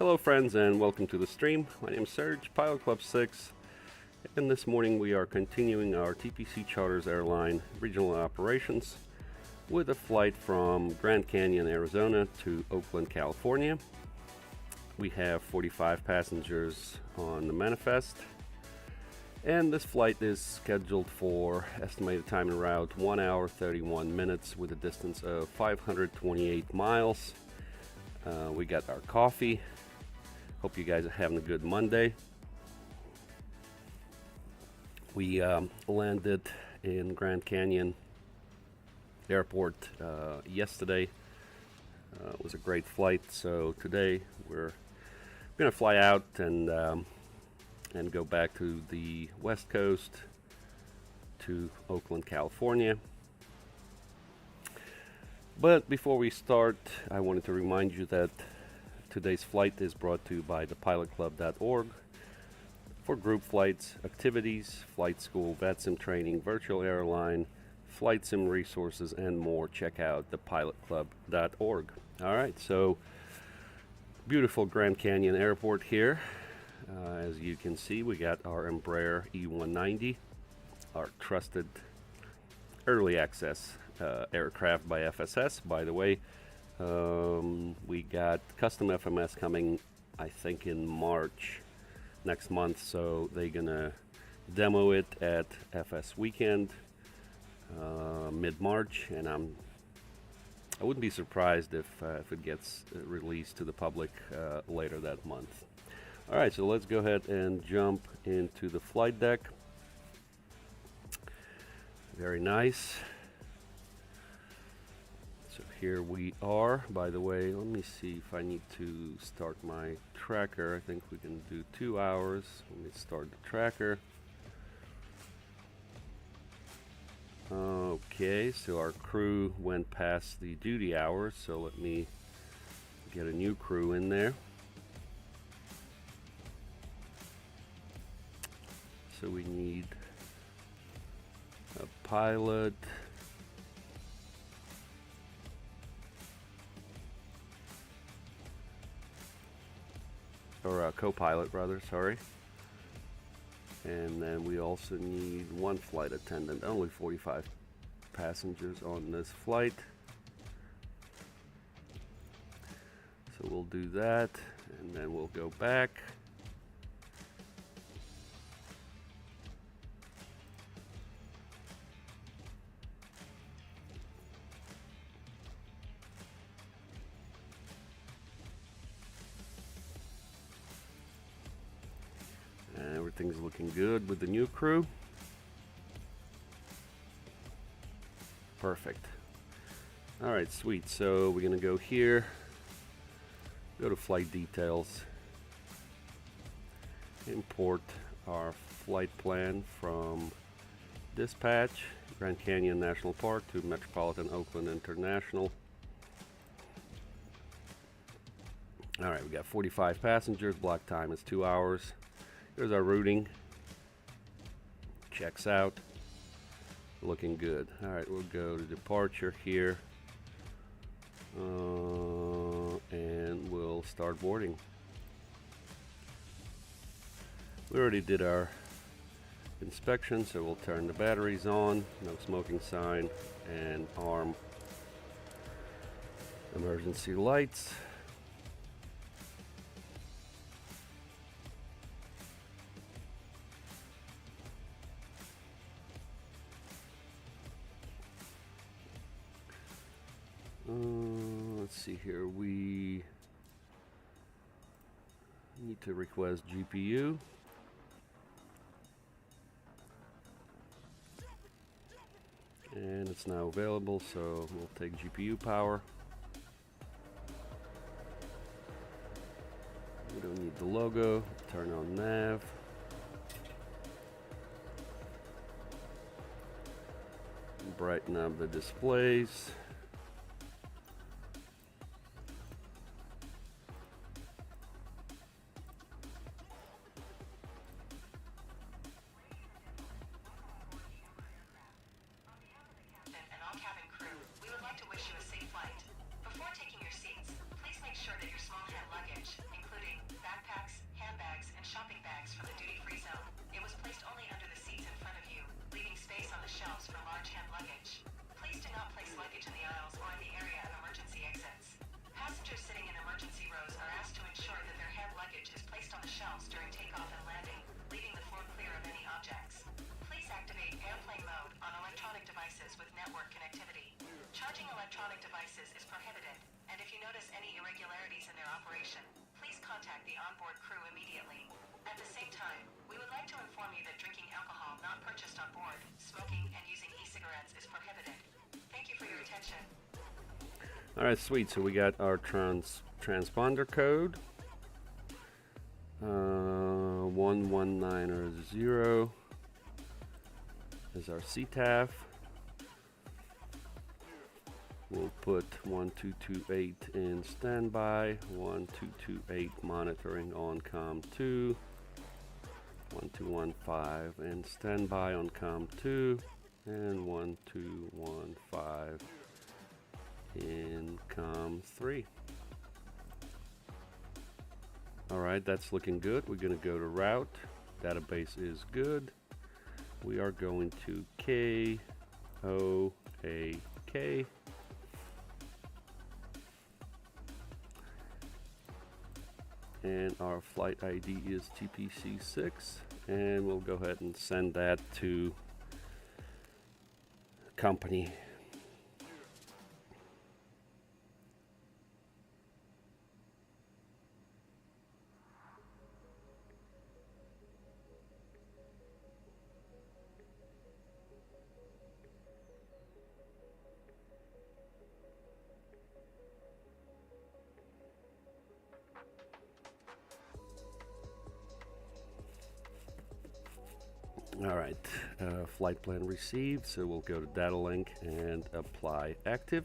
Hello friends and welcome to the stream. My name is Serge, Pilot Club 6, and this morning we are continuing our TPC Charters Airline regional operations with a flight from Grand Canyon, Arizona to Oakland, California. We have 45 passengers on the manifest, and this flight is scheduled for estimated time en route 1 hour 31 minutes with a distance of 528 miles. We got our coffee. Hope you guys are having a good Monday. We landed in Grand Canyon Airport yesterday. It was a great flight, so today we're going to fly out and go back to the West Coast to Oakland, California. But before we start, I wanted to remind you that today's flight is brought to you by thepilotclub.org for group flights, activities, flight school, VATSIM training, virtual airline, flight sim resources, and more. Check out thepilotclub.org. All right, so beautiful Grand Canyon Airport here. As you can see, we got our Embraer E190, our trusted early access aircraft by FSS. By the way, we got custom FMS coming, I think, in March next month, so they're gonna demo it at FS Weekend mid-March, and I wouldn't be surprised if it gets released to the public later that month. All right, so let's go ahead and jump into the flight deck. Very nice. So here we are. By the way, let me see if I need to start my tracker. I think we can do 2 hours. Let me start the tracker. Okay, so our crew went past the duty hours, so let me get a new crew in there. So we need a pilot, or a co-pilot rather, sorry. And then we also need one flight attendant. Only 45 passengers on this flight. So we'll do that, and then we'll go back. Everything's looking good with the new crew. Perfect. All right, sweet. So we're gonna go here, go to flight details, import our flight plan from dispatch, Grand Canyon National Park to Metropolitan Oakland International. All right, we got 45 passengers, block time is 2 hours. There's our routing. Checks out. Looking good. All right, we'll go to departure here. And we'll start boarding. We already did our inspection, so we'll turn the batteries on. No smoking sign. And arm emergency lights. Let's see here, we need to request GPU. And it's now available, so we'll take GPU power. We don't need the logo. Turn on nav. Brighten up the displays. Before taking your seats, please make sure that your small hand luggage, including Alright, sweet. So we got our transponder code. 11900 is our CTAF. We'll put 1228 in standby, 1228 monitoring on COM 2, 1215 in standby on COM 2, and 1215 in COM 3. Alright, that's looking good. We're going to go to route. Database is good. We are going to KOAK. And our flight ID is TPC6. And we'll go ahead and send that to company. Alright, flight plan received, so we'll go to data link and apply active.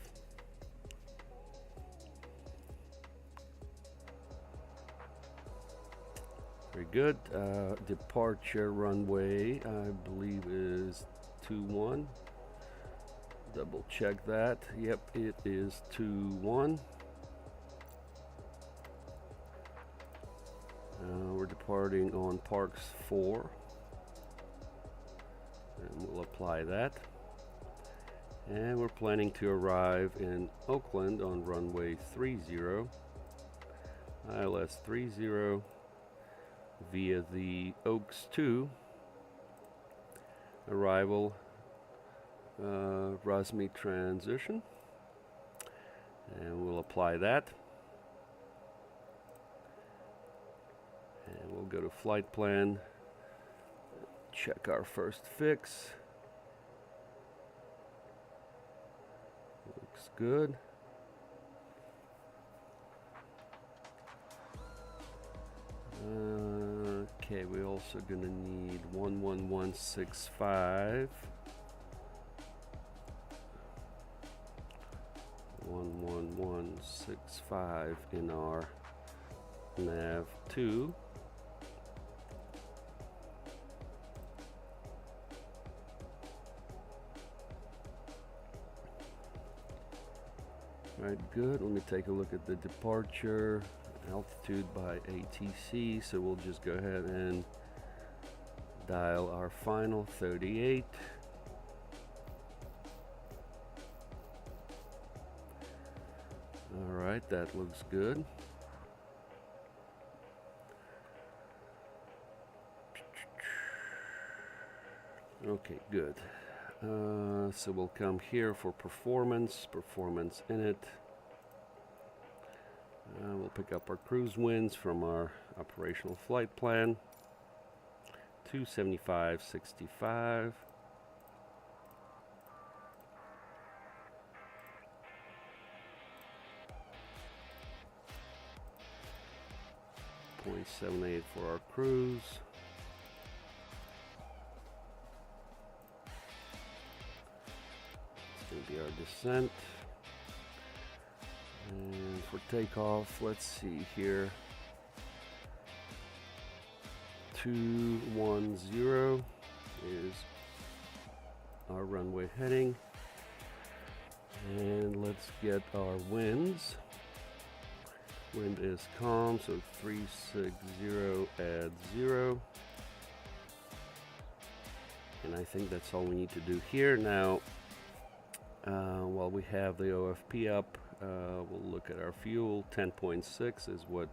Very good. Departure runway, I believe, is 21. Double check that. Yep, it is 21. We're departing on Parks 4. And we'll apply that. And we're planning to arrive in Oakland on runway 30, ILS 30, via the Oaks 2. Arrival, Rosmi transition. And we'll apply that. And we'll go to flight plan. Check our first fix. Looks good. Okay, we're also gonna need 11165. 11165 in our nav 2. Alright, good. Let me take a look at the departure altitude by ATC. So we'll just go ahead and dial our final 38. Alright, that looks good. Okay, good. So we'll come here for performance in it. We'll pick up our cruise winds from our operational flight plan. 275.65. .78 for our cruise. Going to be our descent, and for takeoff, let's see here, 210 is our runway heading, and let's get our winds. Wind is calm, so 360 add 0, and I think that's all we need to do here. Now while we have the OFP up, we'll look at our fuel. 10.6 is what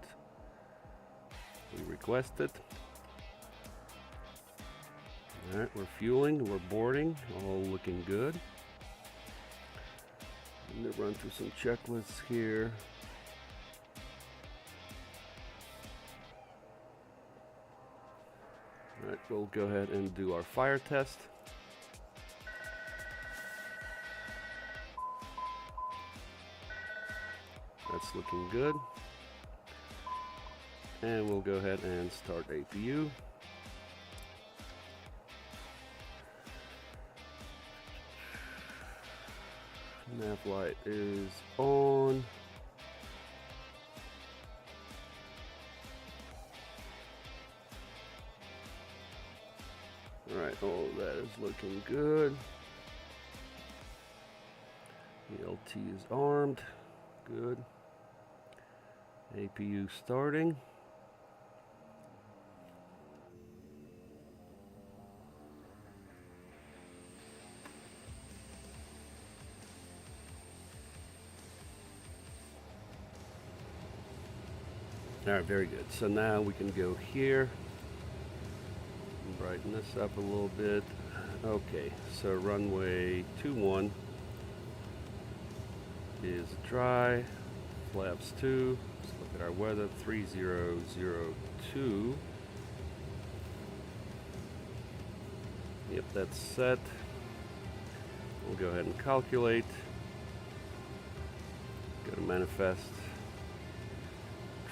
we requested. Alright, we're fueling, we're boarding, all looking good. I'm going to run through some checklists here. Alright, we'll go ahead and do our fire test. that's looking good. And we'll go ahead and start APU. Nav light is on. Alright, all that is looking good. The LT is armed. Good. APU starting. Alright, very good. So now we can go here. Brighten this up a little bit. Okay, so runway 21 is dry. Flaps 2. Let's look at our weather. 3002. Yep, that's set. We'll go ahead and calculate. Go to manifest.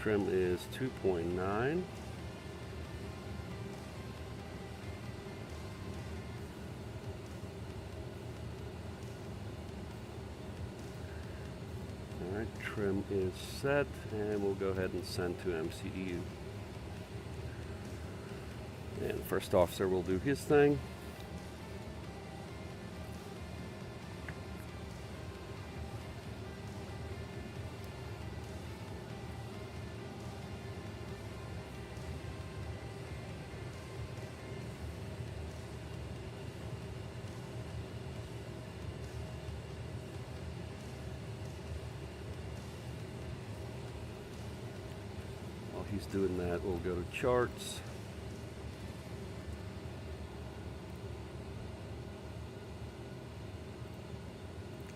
Trim is 2.9. Alright, trim is set, and we'll go ahead and send to MCEU. And first officer will do his thing. He's doing that, we'll go to charts.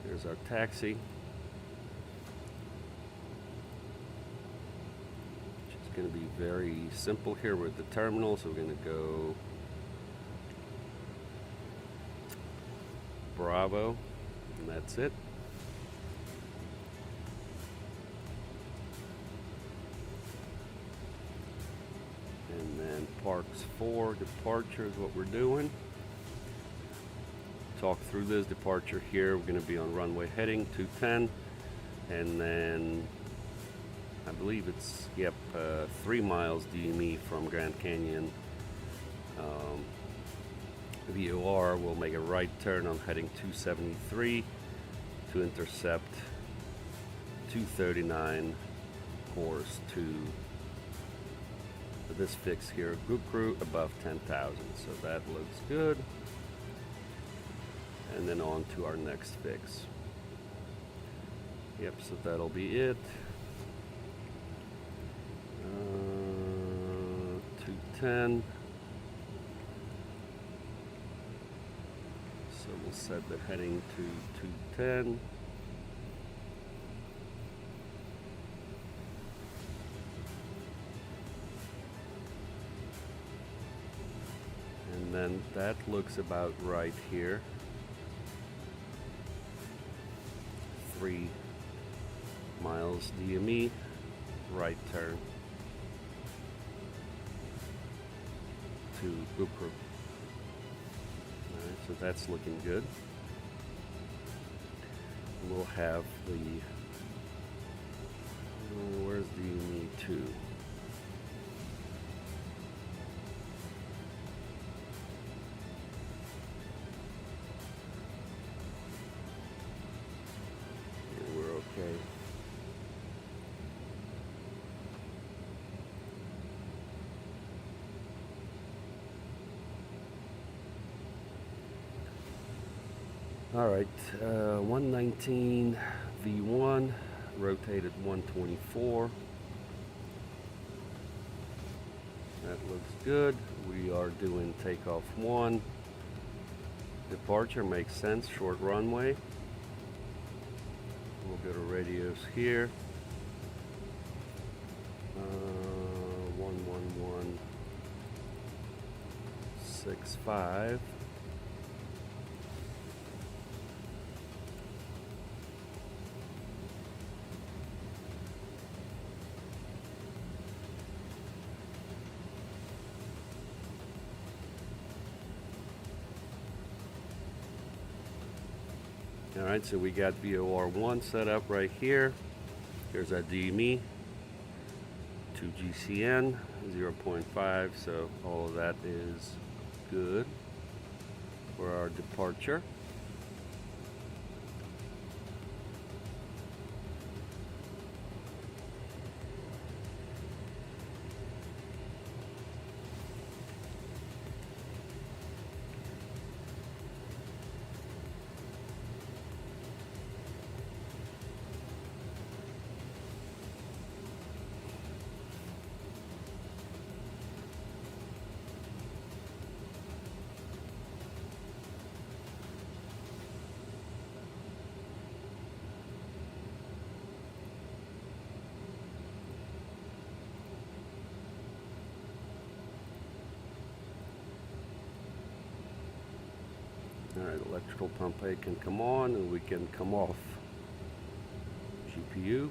Here's our taxi. It's going to be very simple here with the terminal, so we're going to go Bravo, and that's it. Parks 4 departure is what we're doing. Talk through this departure here. We're going to be on runway heading 210, and then I believe it's 3 miles DME from Grand Canyon. VOR will make a right turn on heading 273 to intercept 239 course to this fix here, group crew above 10,000, so that looks good. And then on to our next fix. Yep, so that'll be it. 210. So we'll set the heading to 210. And then that looks about right here. 3 miles DME, right turn to Beringher. Alright, so that's looking good. We'll have the, where's DME 2? Alright, 119 V1, rotated 124. That looks good. We are doing takeoff 1. Departure makes sense, short runway. We'll go to radios here. 11165. Alright, so we got VOR1 set up right here. Here's our DME, 2 GCN, 0.5, so all of that is good for our departure. Alright, electrical pump A can come on and we can come off. GPU.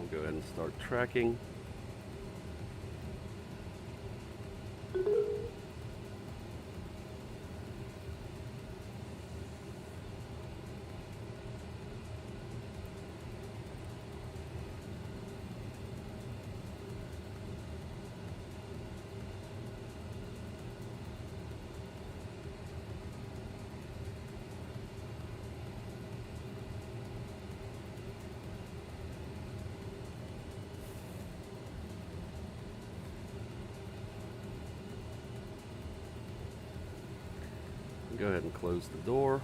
Go ahead and start tracking. Go ahead and close the door.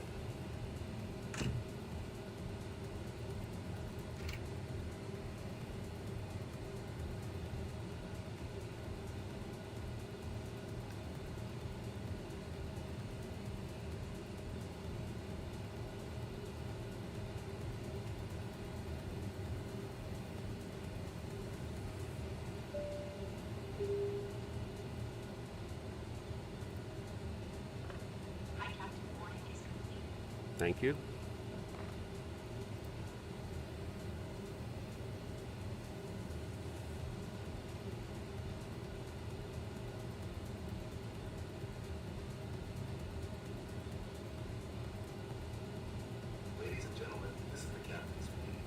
Thank you. Ladies and gentlemen, this is the captain speaking.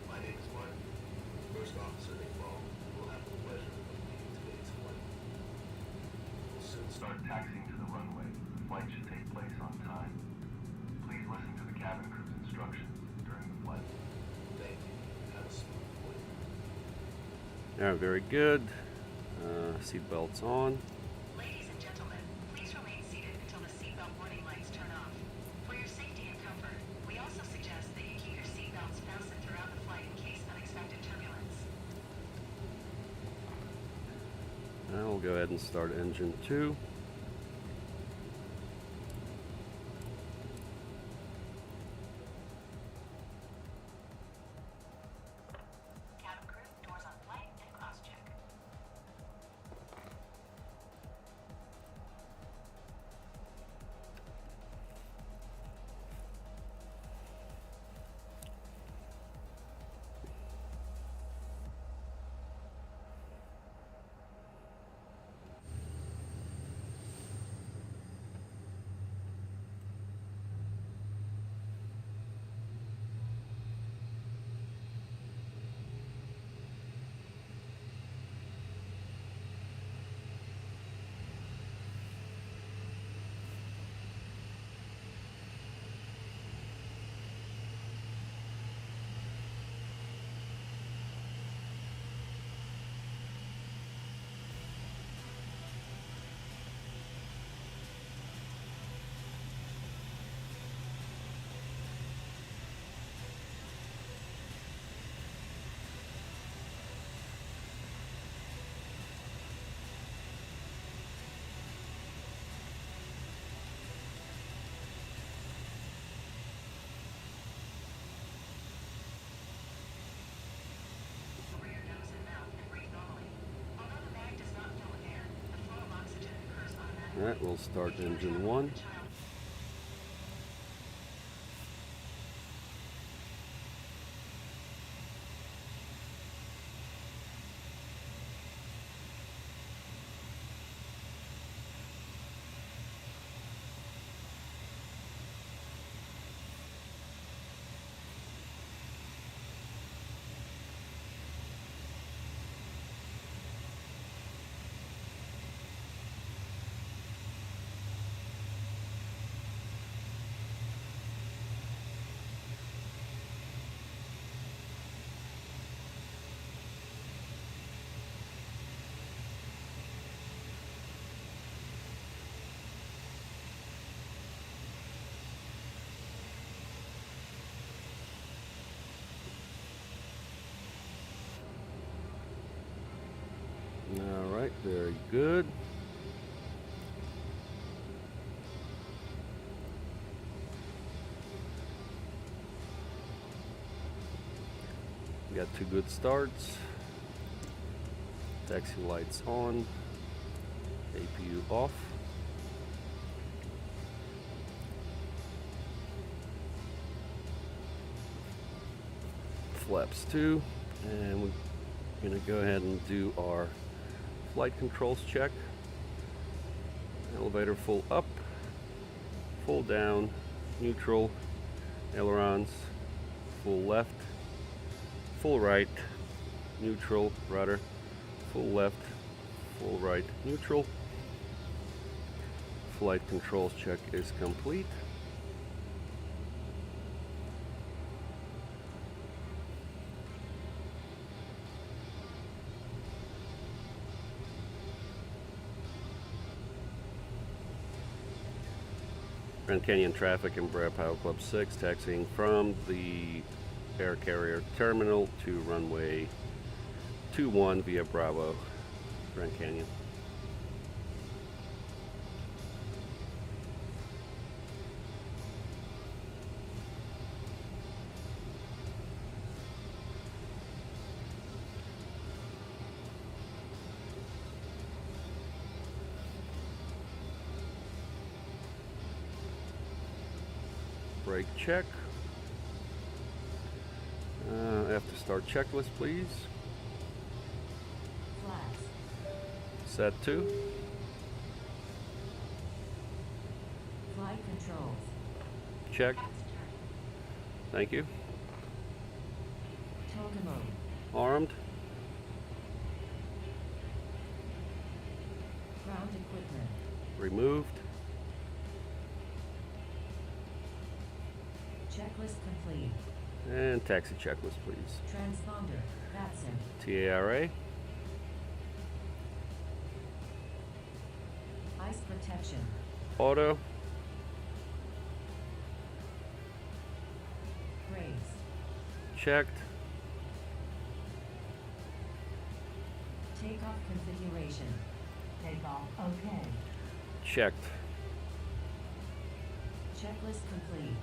My name is Martin. First officer Nick Ball will have the pleasure of leading today's flight. We'll soon start taxiing to the runway. The flight should take place on time. Please listen to the cabin crew's instructions during the flight. Thank you. Have a smooth flight. Alright, very good. Seat belts on. Ladies and gentlemen, please remain seated until the seatbelt warning lights turn off. For your safety and comfort, we also suggest that you keep your seatbelts fastened throughout the flight in case unexpected turbulence. Now we'll go ahead and start engine 2. Cabin crew, doors on flight and cross check. Alright, we'll start engine 1. Alright, very good. We got 2 good starts. Taxi lights on. APU off. Flaps 2. And we're going to go ahead and do our flight controls check. Elevator full up, full down, neutral, ailerons, full left, full right, neutral, rudder, full left, full right, neutral. Flight controls check is complete. Grand Canyon traffic, Embraer Pilot Club 6, taxiing from the air carrier terminal to runway 21 via Bravo, Grand Canyon. Brake check. After start checklist, please. Flaps. Set 2. Flight controls. Check. Thank you. Toga mode. Armed. Ground equipment. Removed. Checklist complete. And taxi checklist, please. Transponder. VATSIM. TARA. Ice protection. Auto. Brakes. Checked. Takeoff configuration. Takeoff okay. Checked. Checklist complete.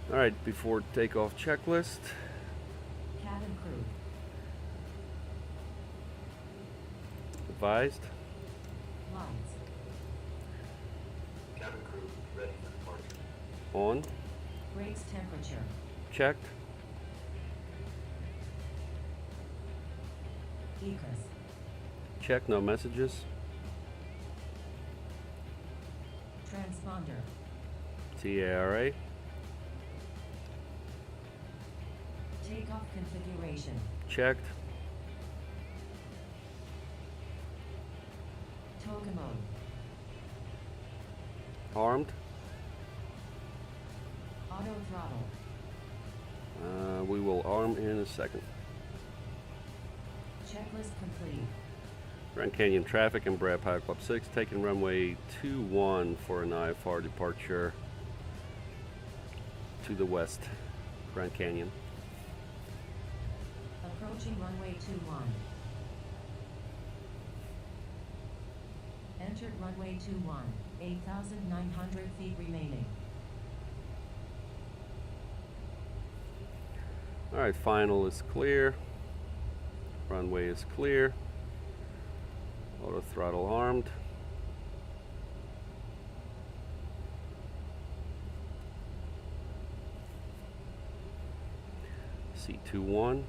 Alright, before takeoff checklist. Cabin crew. Advised. Lights. Cabin crew ready for departure. On. Brakes temperature. Checked. Egress. Check, no messages. Transponder. TARA. Takeoff configuration. Checked. Toga mode. Armed. Auto throttle. We will arm in a second. Checklist complete. Grand Canyon traffic, Embraer Pilot Club 6, taking runway 21 for an IFR departure to the west, Grand Canyon. Approaching runway 21. Entered runway 21. 8,900 feet remaining. Alright, final is clear. Runway is clear. Auto throttle armed. C21.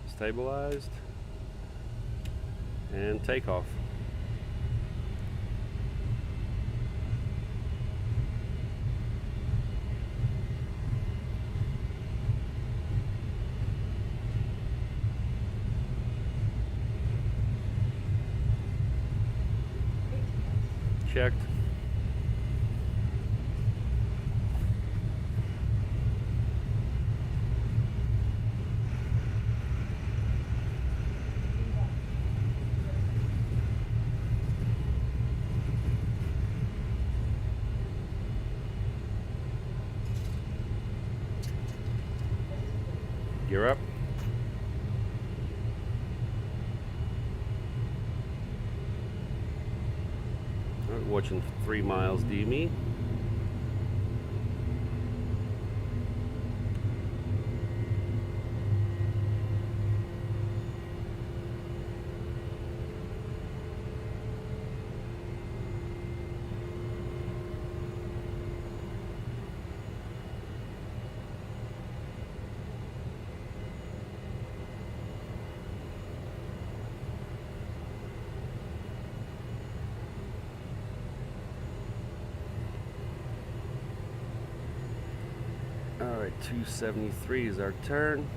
Stabilized. And takeoff. Checked. Gear up. Watching 3 miles DME. Alright, 273 is our turn.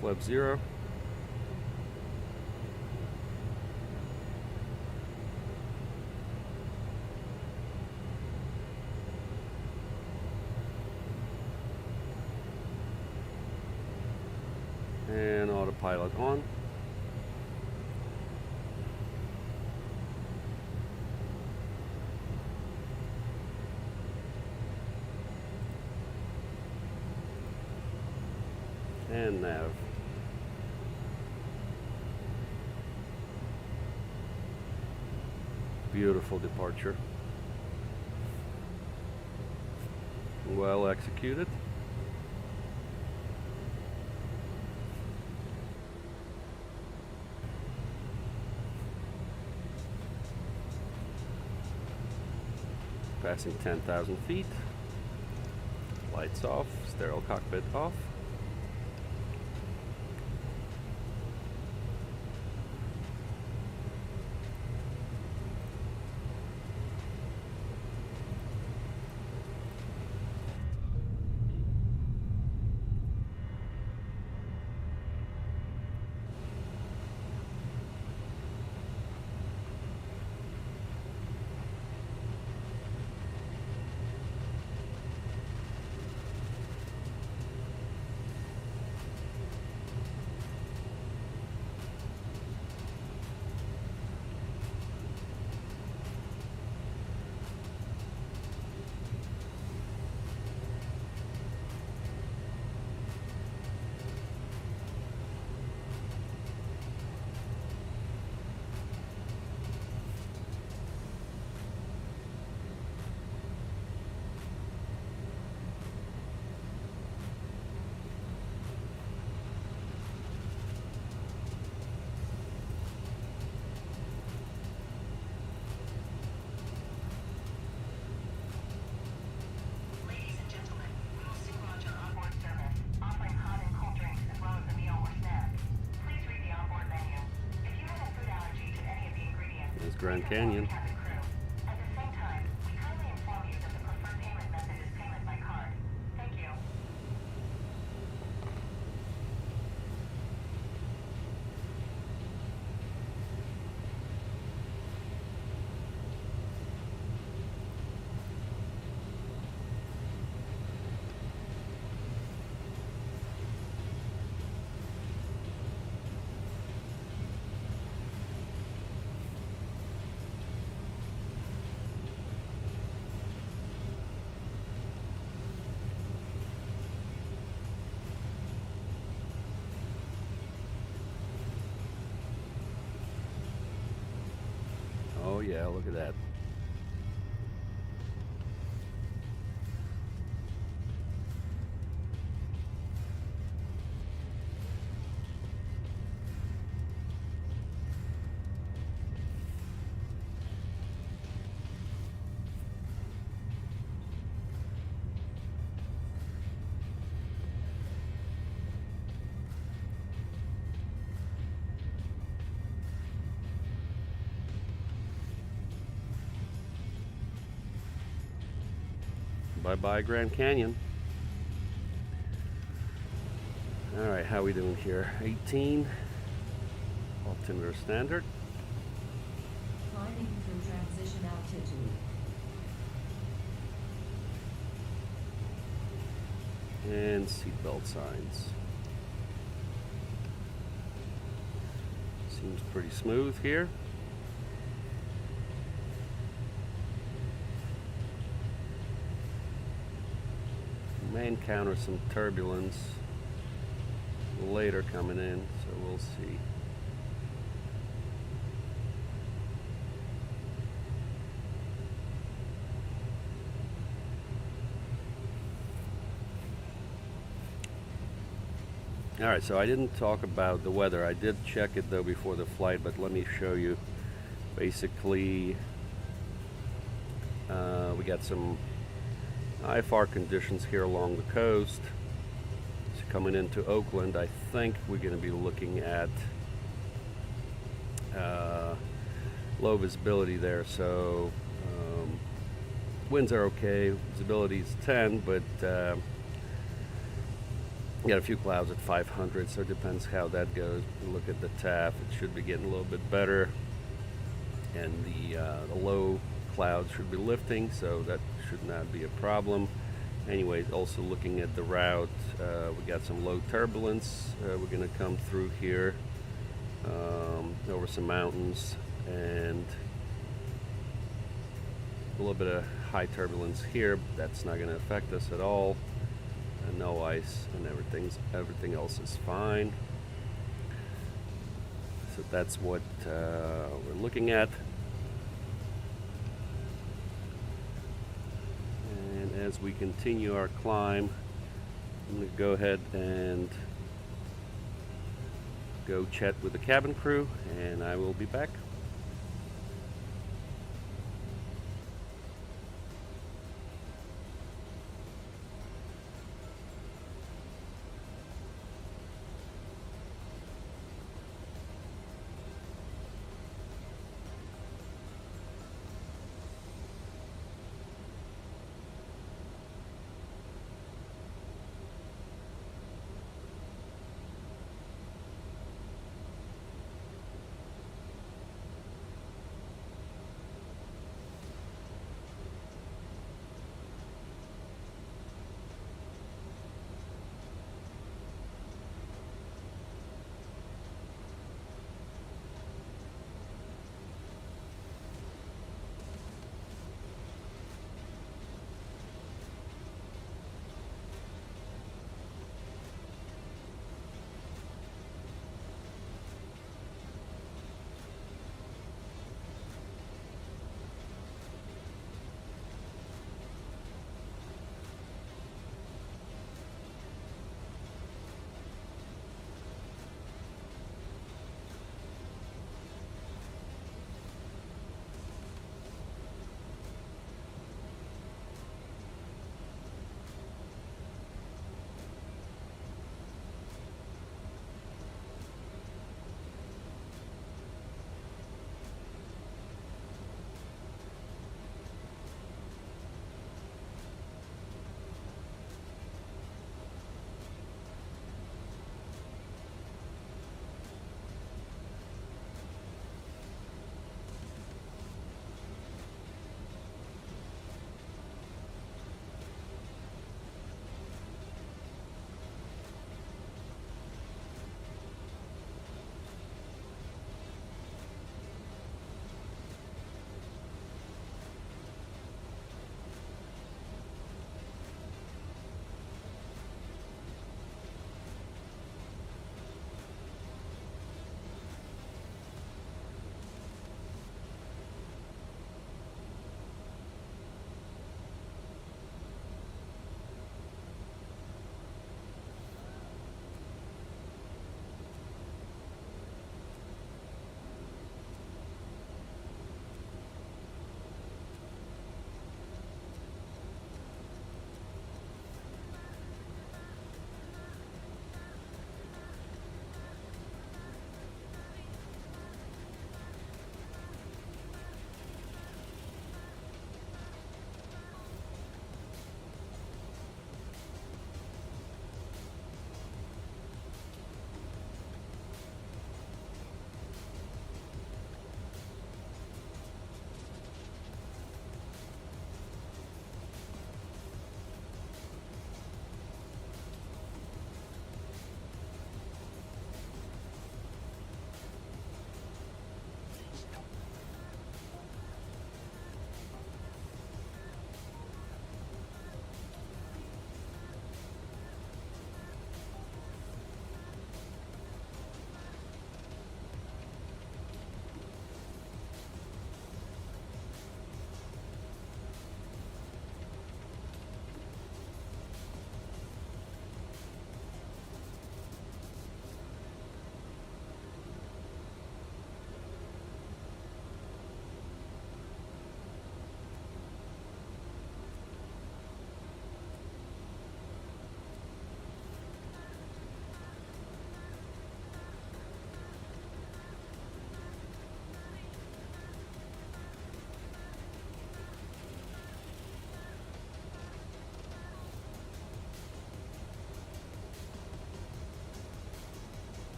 Flip 0. And autopilot on. And nav. Beautiful departure. Well executed. Passing 10,000 feet. Lights off, sterile cockpit off. Grand Canyon. At the same time, we kindly inform you that the preferred payment method is payment by card. Thank you. yeah, look at that. Bye-bye Grand Canyon. Alright, how we doing here? 18. Altimeter standard. Climbing through transition altitude. And seatbelt signs. Seems pretty smooth here. May encounter some turbulence later coming in, so we'll see. Alright, so I didn't talk about the weather. I did check it though before the flight, but let me show you. Basically, we got some IFR conditions here along the coast. So coming into Oakland, I think we're going to be looking at low visibility there. So winds are okay. Visibility is 10, but you got a few clouds at 500, so it depends how that goes. Look at the TAF, it should be getting a little bit better, and the low clouds should be lifting, so that should not be a problem. Anyways, also looking at the route, we got some low turbulence. We're going to come through here over some mountains, and a little bit of high turbulence here. That's not going to affect us at all. No ice, and everything else is fine. So that's what we're looking at. And as we continue our climb, I'm going to go ahead and go chat with the cabin crew, and I will be back.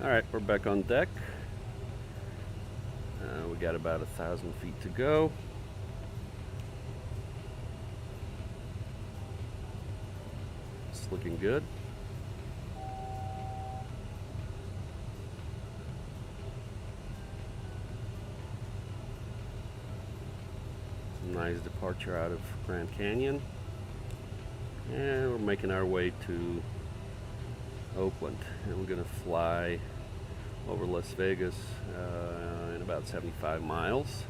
Alright, we're back on deck. We got about 1,000 feet to go. It's looking good. Nice departure out of Grand Canyon. And we're making our way to Oakland. And we're going to fly over Las Vegas in about 75 miles.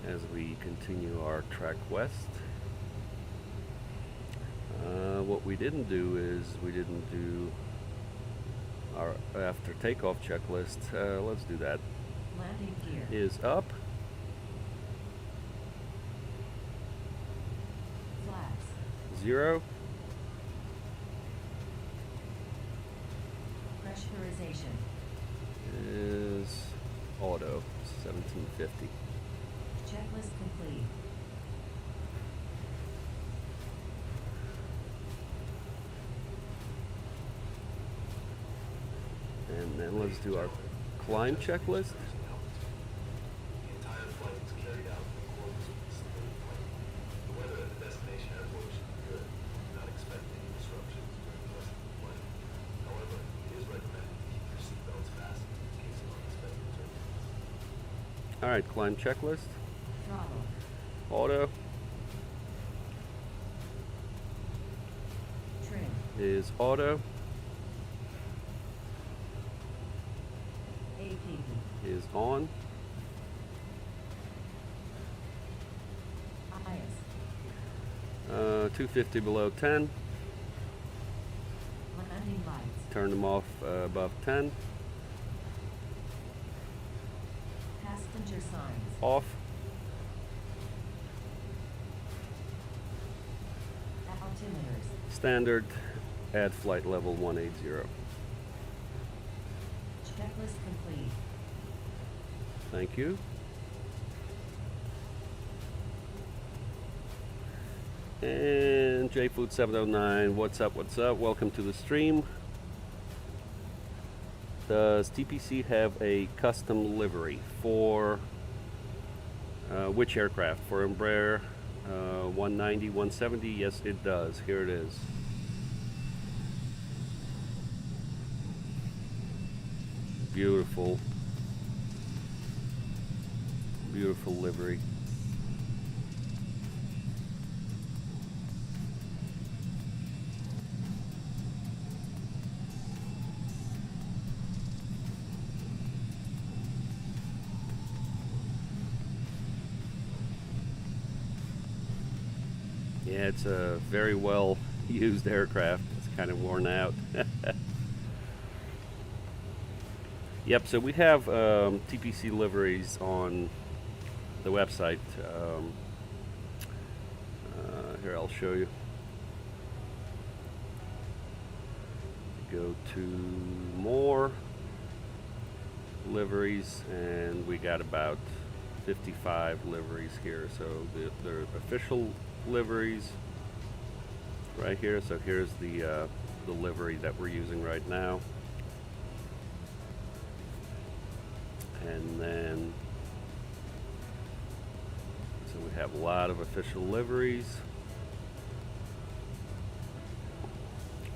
As we continue our track west. What we didn't do is we didn't do our after takeoff checklist. Let's do that. Landing gear. Is up. Flaps. 0. Pressurization. Is auto. 1750. Checklist complete. And then let's do our climb checklist. The entire flight was carried out in accordance with the submitted plan. The weather at the destination airport should be good. Do not expect any disruptions during the rest of the flight. However, it is recommended to keep your seatbelts fastened in case of unexpected turbulence. Alright, climb checklist. Throttle. Auto Trim. is auto. APP. Is on. IS. 250 below 10. Landing lights. Turn them off above 10. Passenger signs. Off. Altimeters. Standard at flight level 180. Checklist complete. Thank you. And JFood709, what's up, what's up? Welcome to the stream. Does TPC have a custom livery for which aircraft? For Embraer 190, 170? Yes, it does. Here it is. Beautiful. Beautiful livery. Yeah, it's a very well used aircraft. It's kind of worn out. Yep, so we have TPC liveries on the website. Here, I'll show you. Go to more liveries, and we got about 55 liveries here. So they're official liveries right here. So here's the livery that we're using right now. And then, so we have a lot of official liveries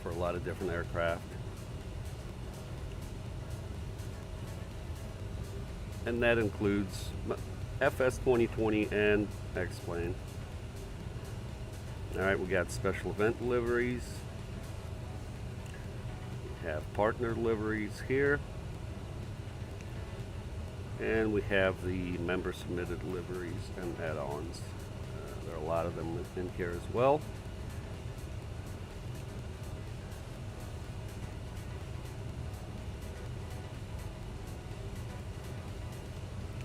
for a lot of different aircraft. And that includes FS2020 and X-Plane. Alright, we got special event liveries. We have partner liveries here. And we have the member submitted liveries and add-ons. There are a lot of them in here as well.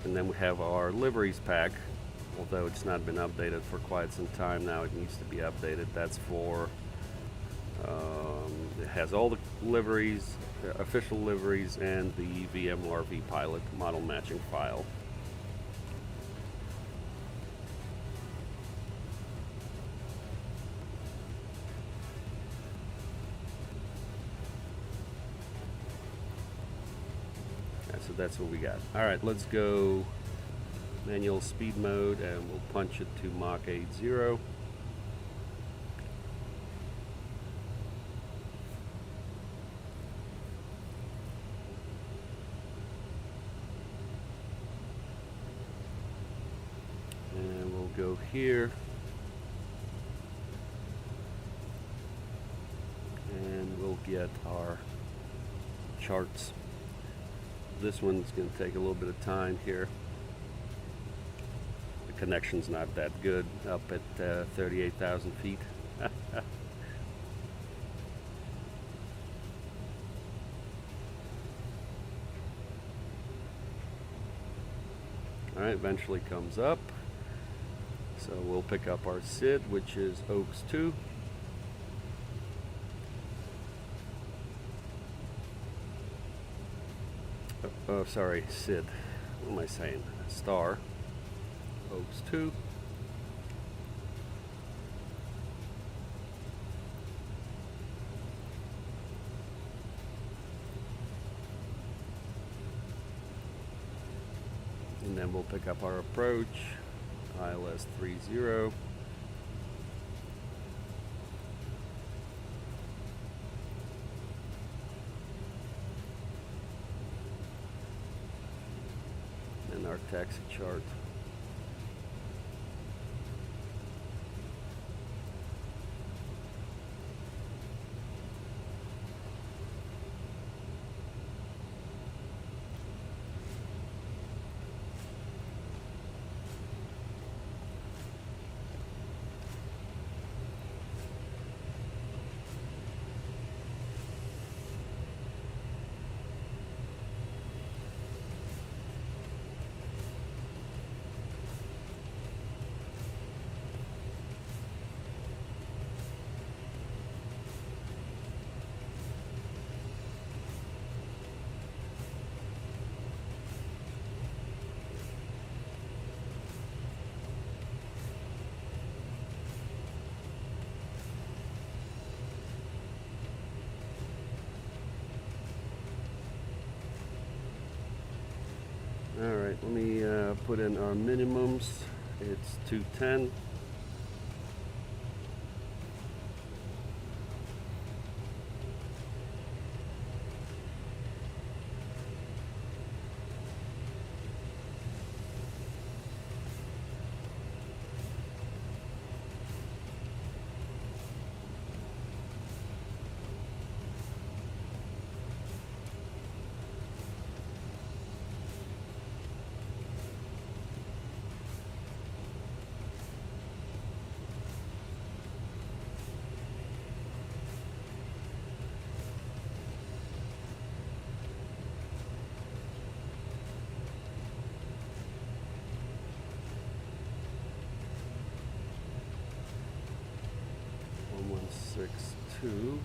And then we have our liveries pack, although it's not been updated for quite some time now. It needs to be updated. That's for, it has all the liveries, official liveries, and the VMware vPilot model matching file. so that's what we got. All right, let's go manual speed mode, and we'll punch it to Mach 80. And we'll go here. And we'll get our charts. This one's going to take a little bit of time here. The connection's not that good up at 38,000 feet. Alright, eventually comes up. So we'll pick up our SID, which is Oaks 2. Oh, sorry, SID. What am I saying? Star. Oaks 2. And then we'll pick up our approach. ILS 30. And our taxi chart. Alright, let me put in our minimums. It's 210. Six two.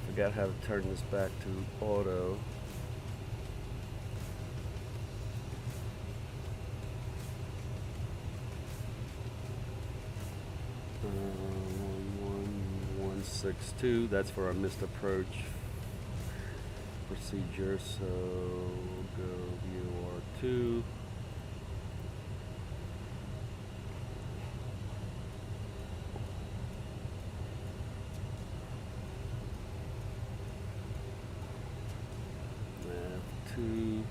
Forgot how to turn this back to auto. Six two. That's for our missed approach procedure. So we'll go VOR2. Nav2.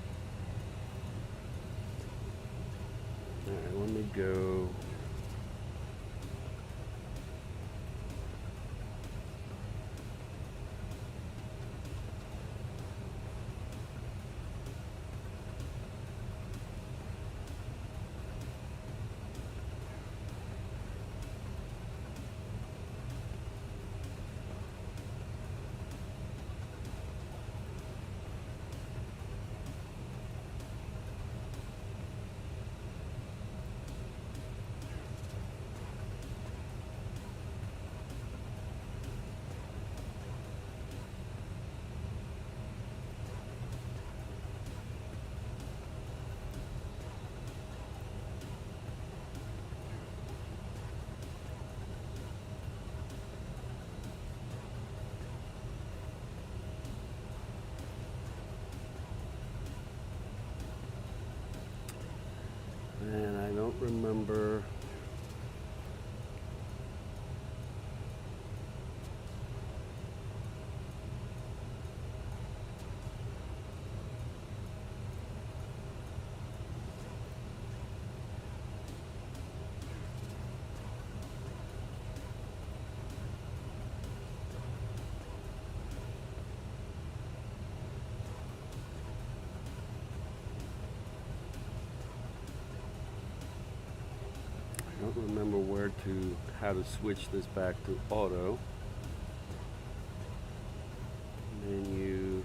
All right, let me go. remember. I don't remember how to switch this back to auto. Menu,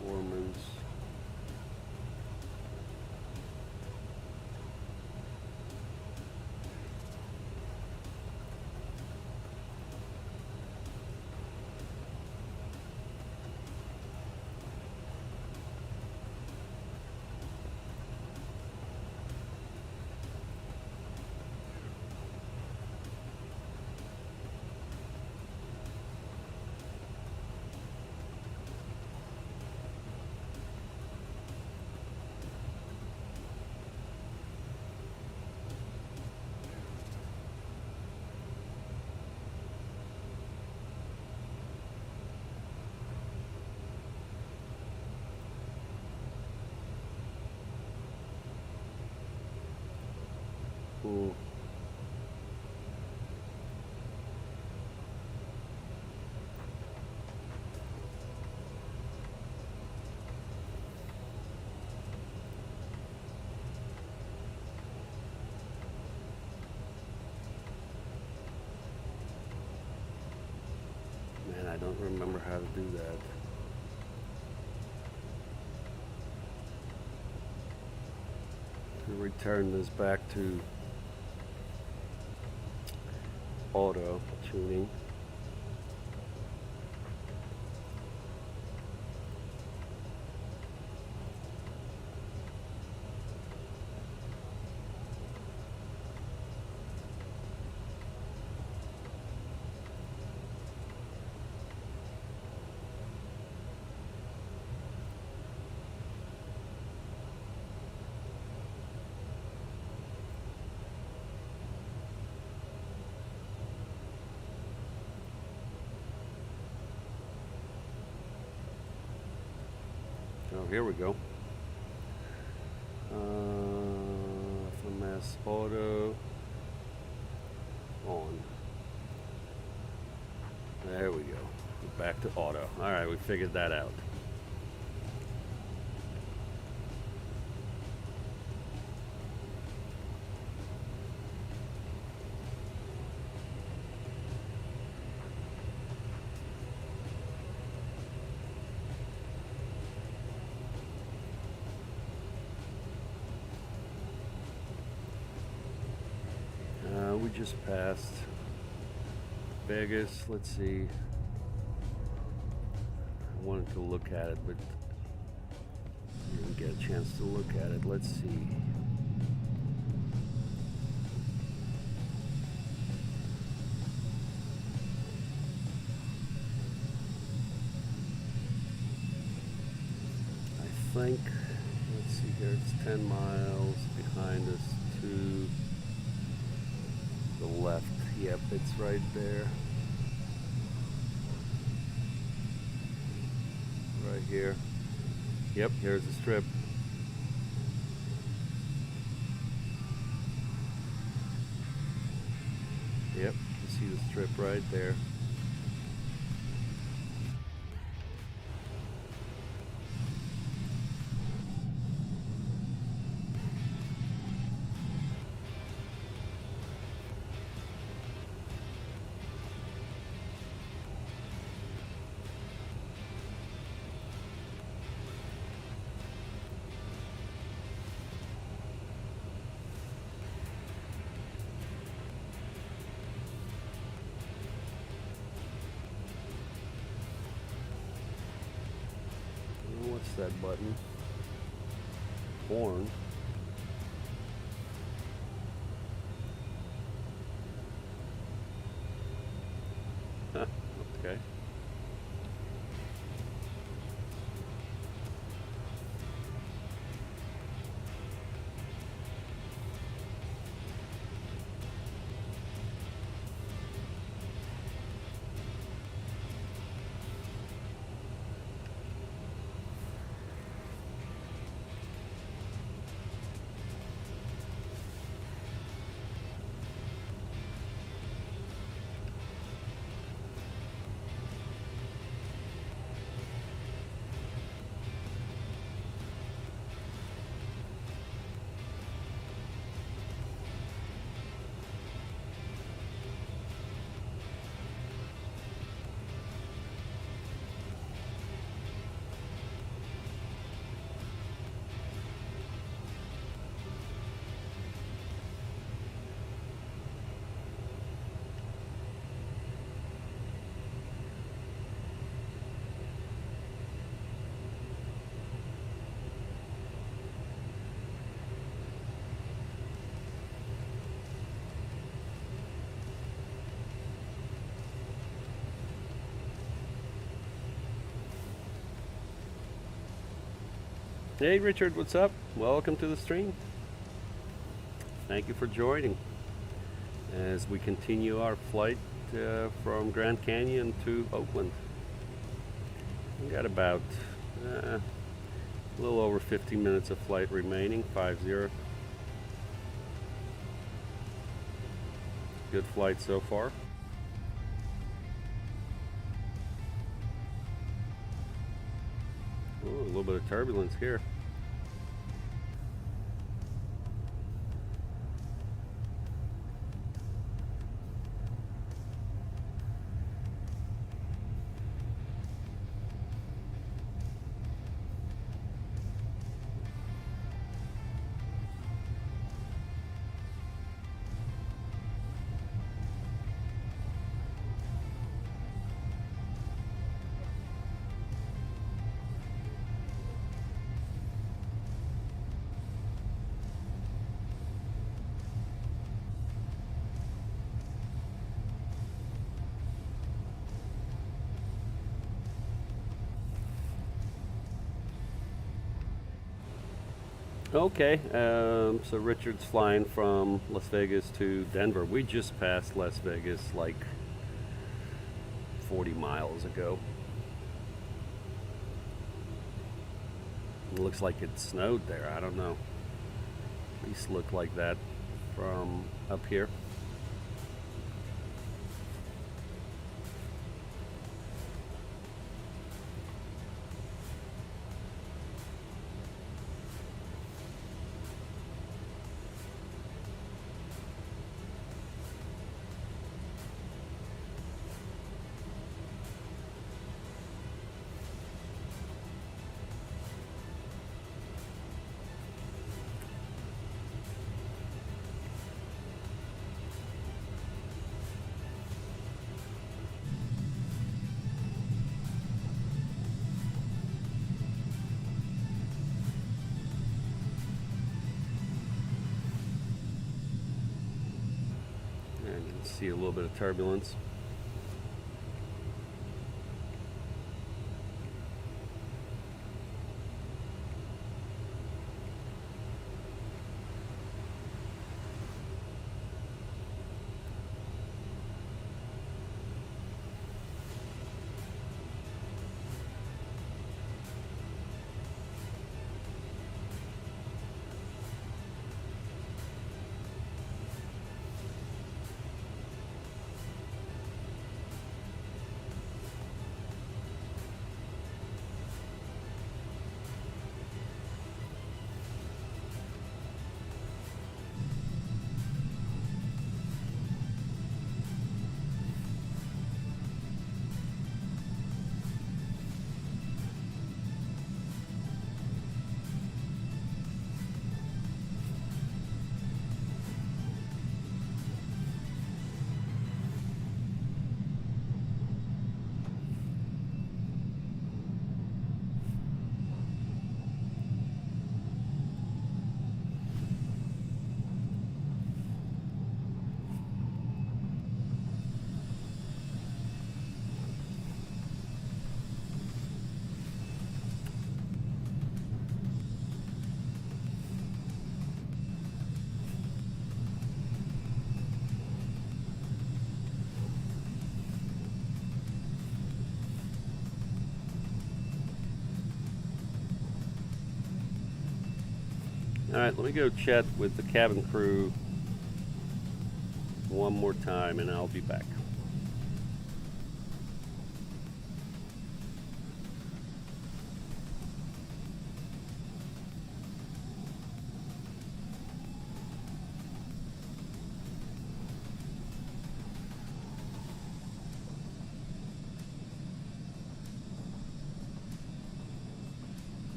performance. Cool. Man, I don't remember how to do that. To return this back to auto tuning. Oh, here we go. FMS auto on. There we go. We're back to auto. All right, we figured that out. We just passed Vegas. Let's see. I wanted to look at it, but didn't get a chance to look at it. Let's see. I think, let's see here, it's 10 miles behind us to the left. Yep, it's right there. Right here. Yep, here's the strip. Yep, you see the strip right there. What's that button? Horn. Okay. Hey Richard, what's up? Welcome to the stream. Thank you for joining as we continue our flight from Grand Canyon to Oakland. We got about a little over 50 minutes of flight remaining, 5-0. Good flight so far. Ooh, a little bit of turbulence here. Okay, so Richard's flying from Las Vegas to Denver. We just passed Las Vegas like 40 miles ago. It looks like it snowed there. I don't know. At least looked like that from up here. See a little bit of turbulence. Alright, let me go chat with the cabin crew one more time and I'll be back.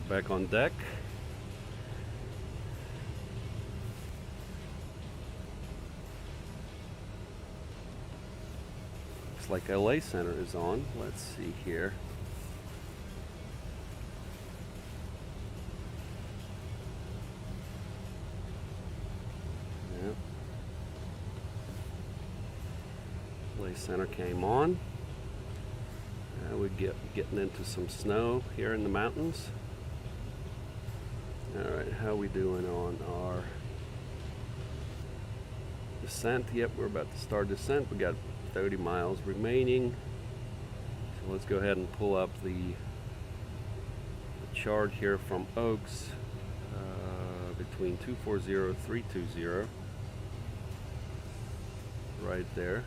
We're back on deck. Looks like LA Center is on. Let's see here. Yep. LA Center came on. We're getting into some snow here in the mountains. Alright, how we doing on our descent? Yep, we're about to start descent. We got 30 miles remaining. So let's go ahead and pull up the chart here from Oaks between 240 320 right there.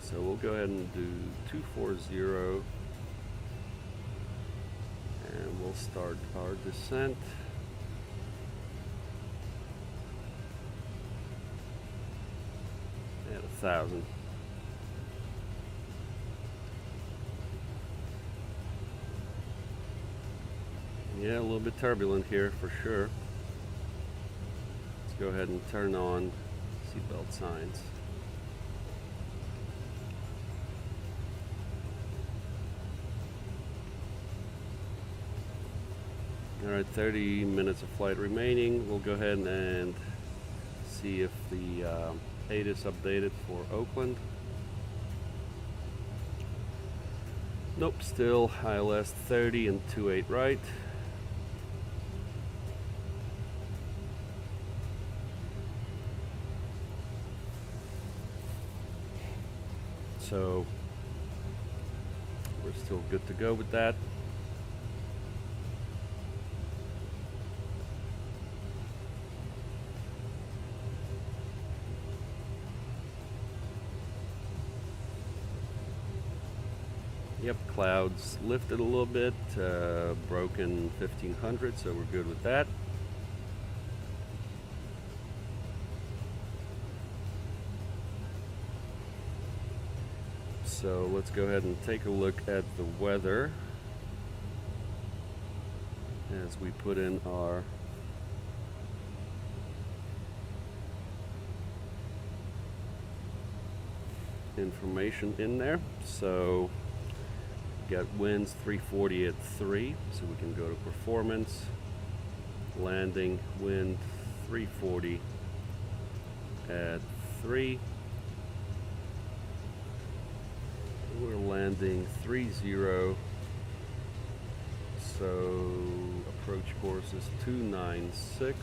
So we'll go ahead and do 240 and we'll start our descent. At 1,000. Yeah, a little bit turbulent here for sure. Let's go ahead and turn on seatbelt signs. Alright, 30 minutes of flight remaining. We'll go ahead and see if the ATIS updated for Oakland. Nope, still ILS 30 and 28 right. So we're still good to go with that. Yep, clouds lifted a little bit, broken 1500, so we're good with that. So let's go ahead and take a look at the weather as we put in our information in there. So got winds 340 at 3, so we can go to performance. Landing wind 340 at 3. We're landing 30, so approach course is 296.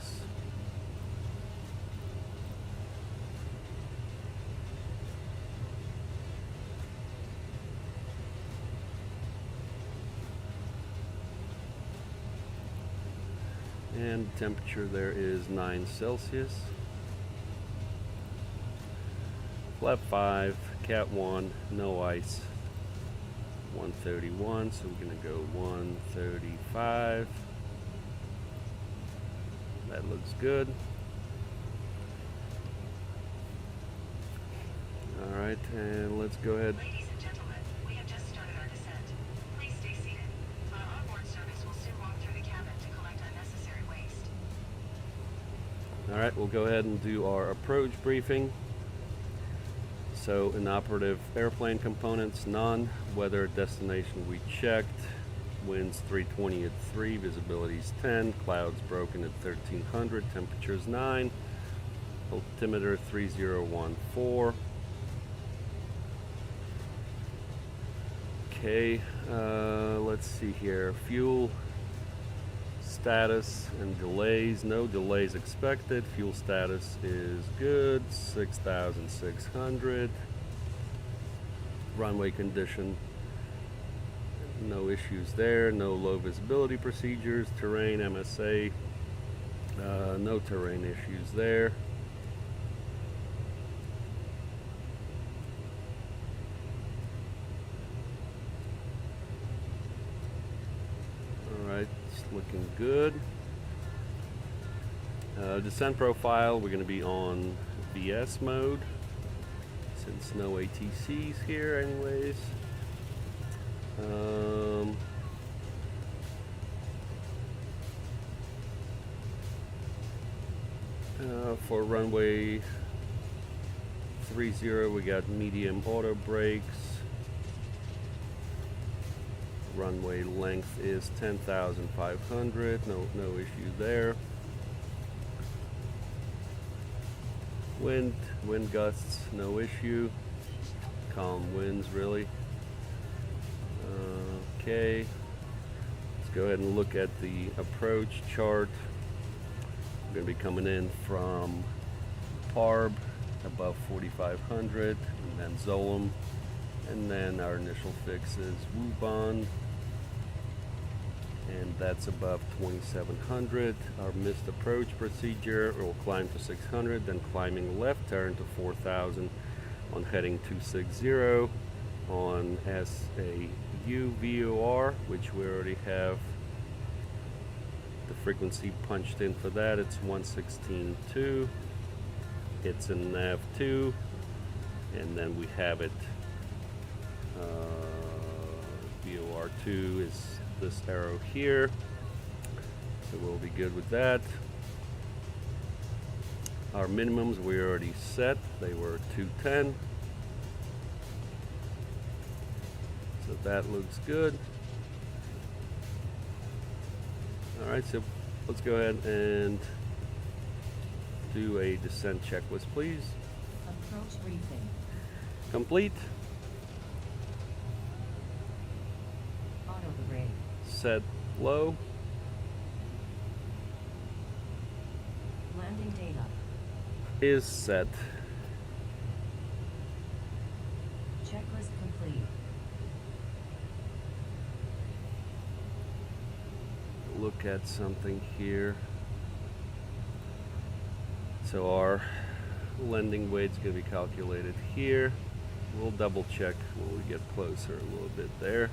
And temperature there is 9 Celsius. Flap 5, Cat 1, no ice. 131, so we're going to go 135. That looks good. Alright, and let's go ahead. Ladies and gentlemen, we have just started our descent. Please stay seated. Our onboard service will soon walk through the cabin to collect unnecessary waste. Alright, we'll go ahead and do our approach briefing. So inoperative airplane components, none. Weather destination we checked. Winds 320 at 3, visibility is 10. Clouds broken at 1300, temperatures 9. Altimeter 3014. Okay, let's see here. Fuel status and delays. No delays expected. Fuel status is good. 6,600. Runway condition. No issues there. No low visibility procedures. Terrain MSA. No terrain issues there. Alright, it's looking good. Descent profile, we're going to be on VS mode since no ATCs here anyways. For runway 30, we got medium auto brakes. Runway length is 10,500. No issue there. Wind gusts, no issue. Calm winds, really. Okay, let's go ahead and look at the approach chart. We're going to be coming in from Parb above 4,500, and then Zolom, and then our initial fix is Wubon, and that's above 2,700. Our missed approach procedure will climb to 600, then climbing left turn to 4,000 on heading 260 on SAU VOR, which we already have the frequency punched in for that. It's 116.2. It's a nav2, and then we have it VOR2 is this arrow here, so we'll be good with that. Our minimums we already set, they were 210, so that looks good. Alright, so let's go ahead and do a descent checklist, please. Approach briefing. Complete. Auto brake. Set low. Landing data. Is set. Checklist complete. Look at something here. So our landing weight's going to be calculated here. We'll double check when we get closer a little bit there.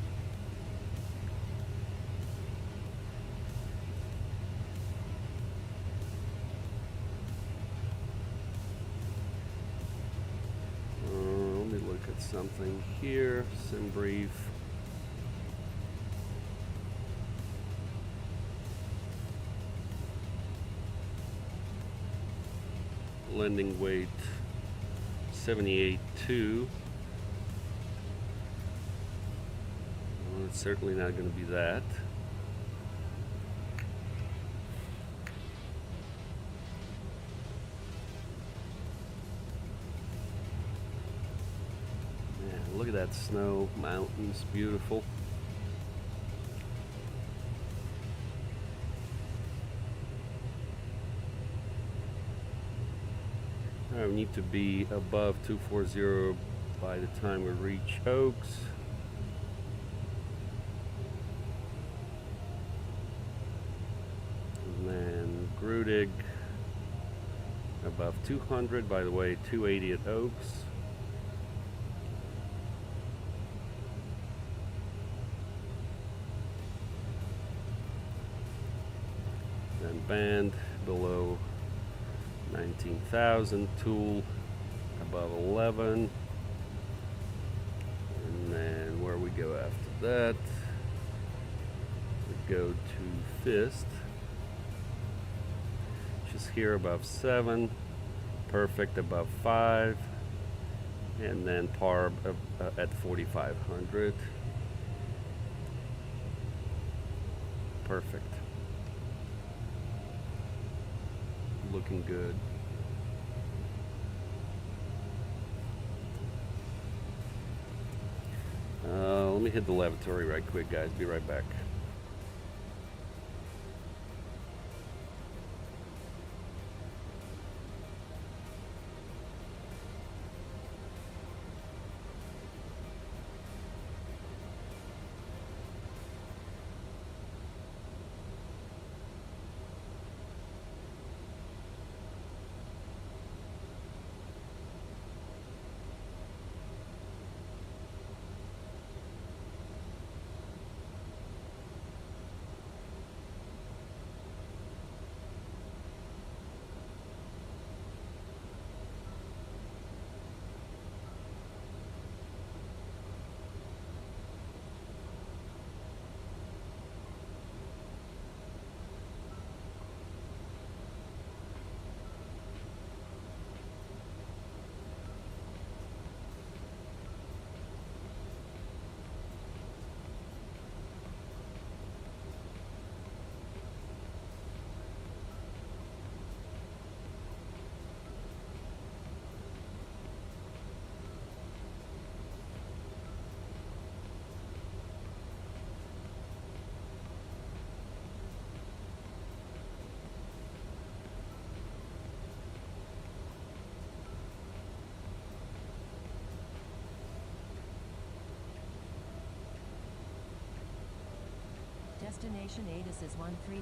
Let me look at something here. Sim brief. Landing weight 78.2. Well, it's certainly not going to be that. Man, look at that snow, mountains, beautiful. We need to be above 240 by the time we reach Oaks. And then Grudig above 200, by the way, 280 at Oaks. Then Band below 19,000, Tool above 11, and then where we go after that, we go to Fist, which is here above 7, Perfect above 5, and then Parb at 4,500. Perfect. Looking good. Let me hit the lavatory right quick, guys. Be right back. Destination ATIS is 133.775.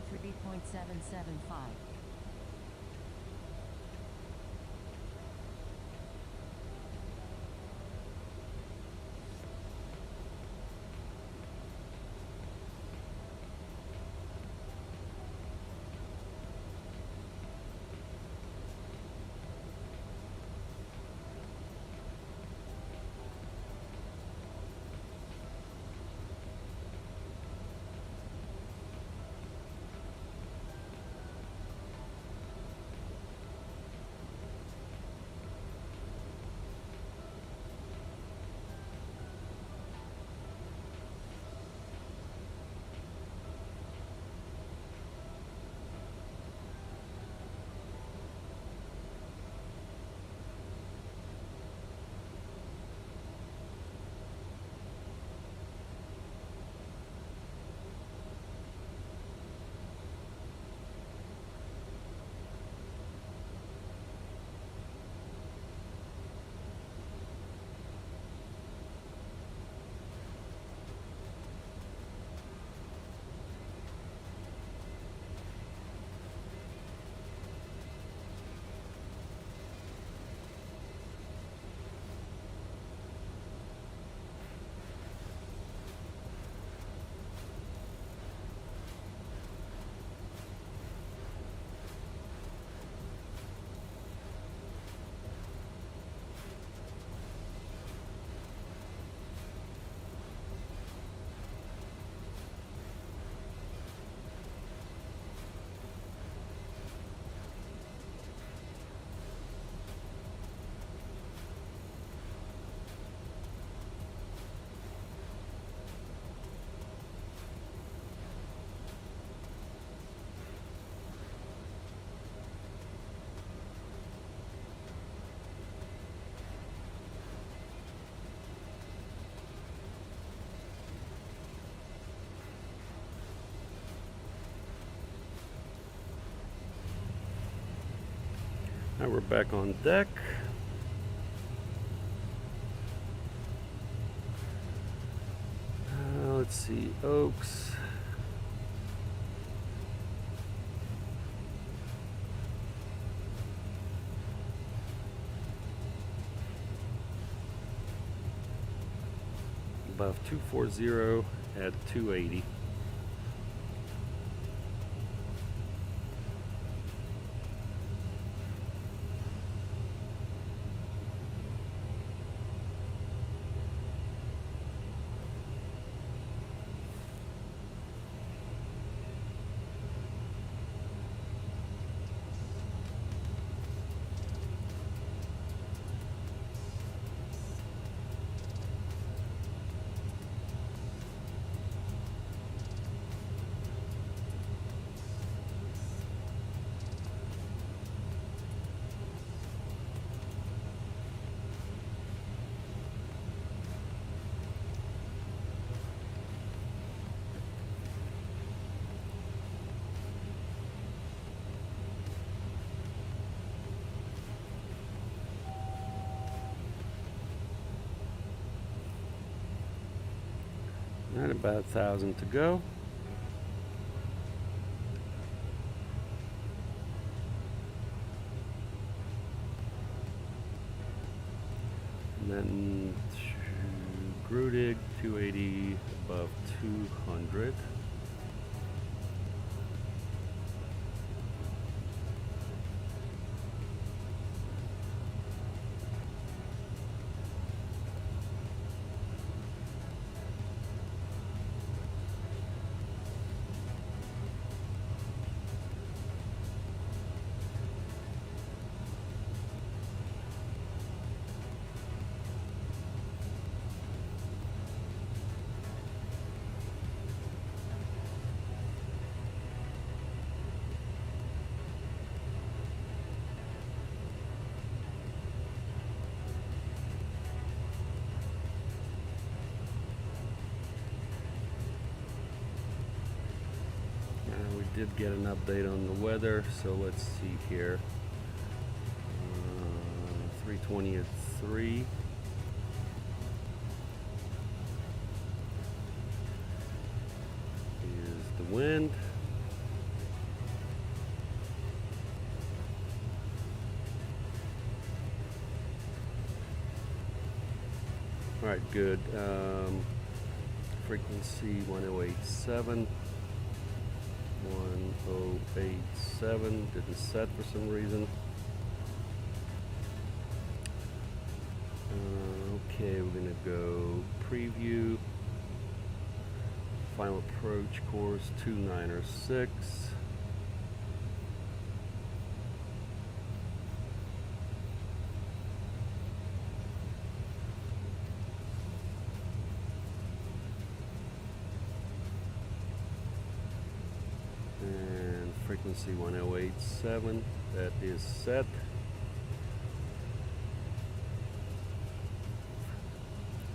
Now we're back on deck. Let's see, Oaks. Above 240 at 280. And about 1,000 to go. And then Grudig 280 above 200. Did get an update on the weather, so let's see here. 320 at 3. Is the wind. All right, good. Frequency 1087. 1087 didn't set for some reason. Okay, we're gonna go preview. Final approach course 2906. And frequency 1087, that is set.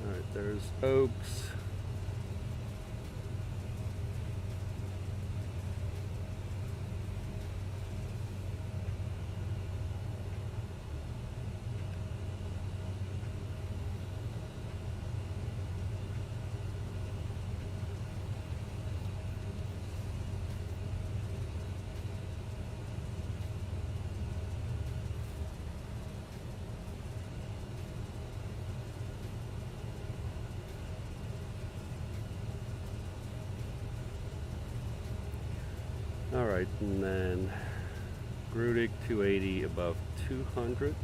Alright, there's Oaks. Alright, and then Grudik 280 above 200.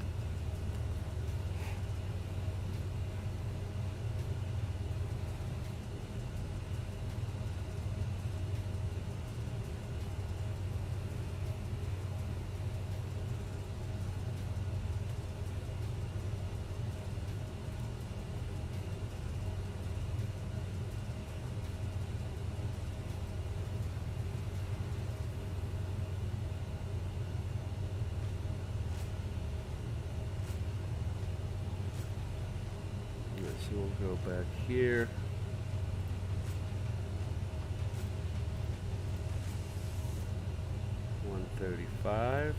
So we'll go back here. $135.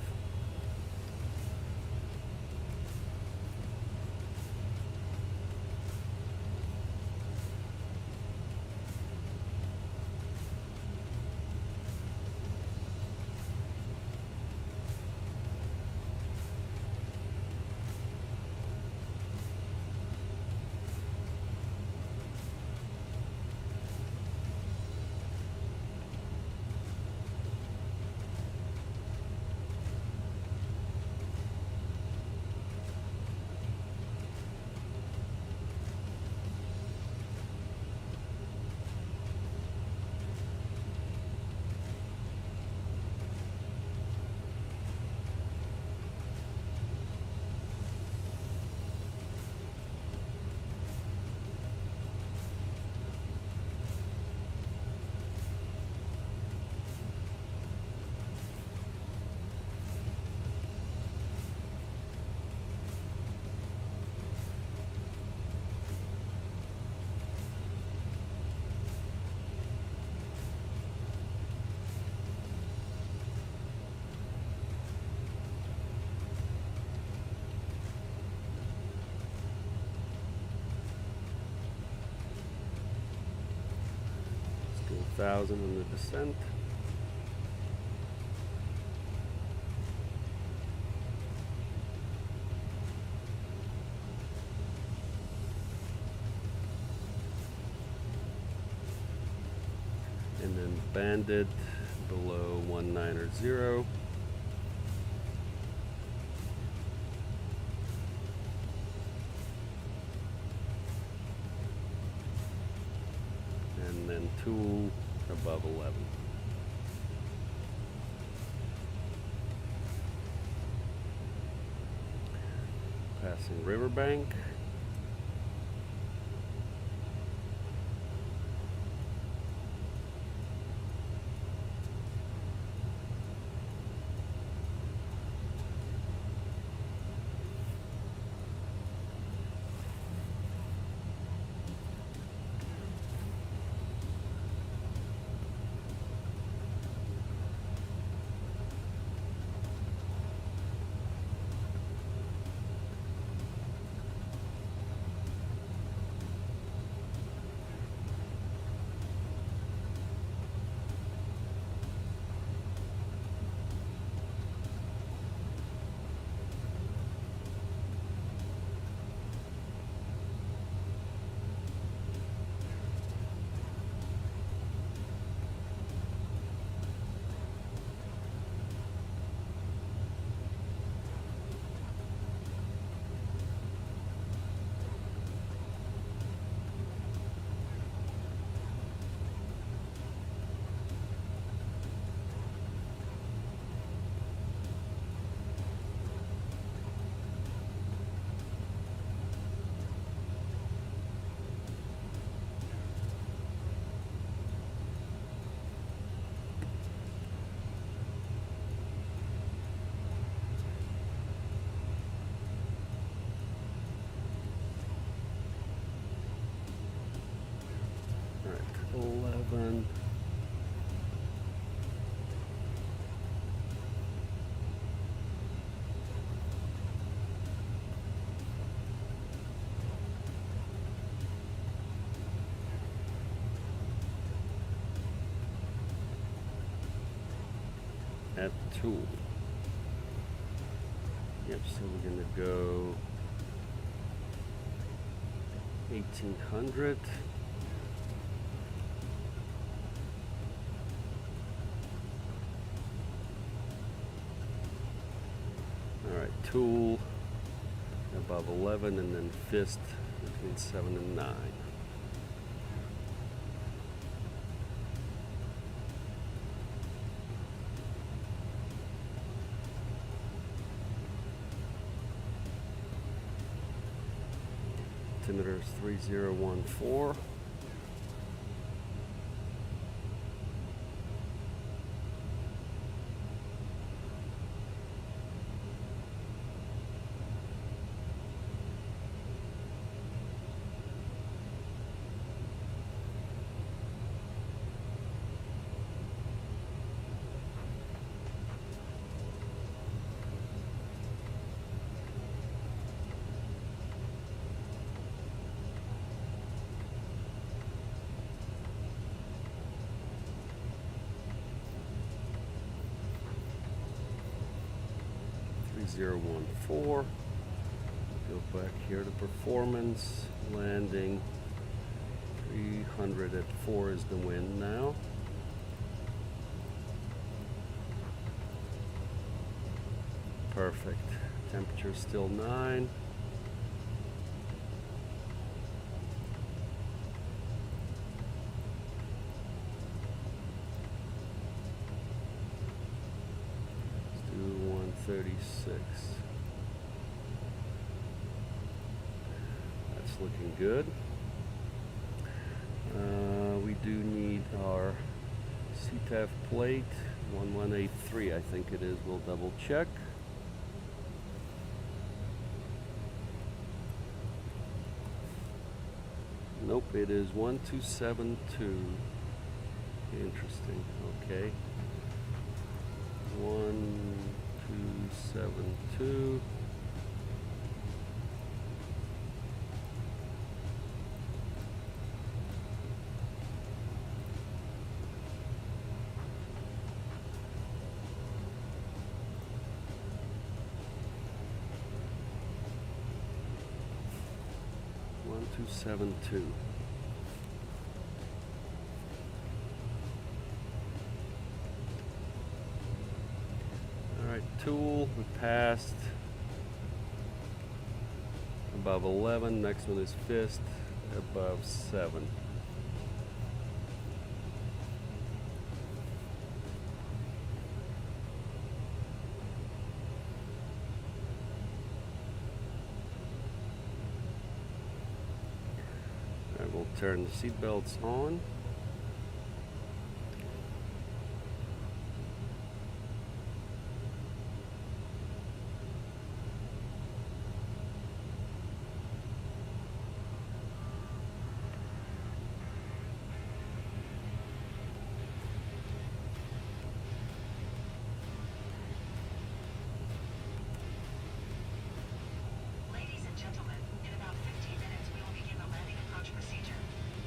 Let's go 1,000 on the descent. And then Bandit below 190. And then Tool above 11. Passing Riverbank. 11. At tool. Yep, so we're gonna go 1800. Alright, tool above 11 and then fist between 7 and 9. Altimeter is 3014. Zero 14. Go back here to performance. Landing 300 at 4 is the wind now. Perfect. Temperature still 9. Let's do 136. That's looking good. We do need our CTAF plate 1183, I think it is. We'll double check. Nope, it is 1272. Interesting. Okay. 1272. One, 272. Alright, tool, we passed. Above 11, next one is fist, above 7. Alright, we'll turn the seat belts on. Ladies and gentlemen, in about 15 minutes we will begin the landing approach procedure.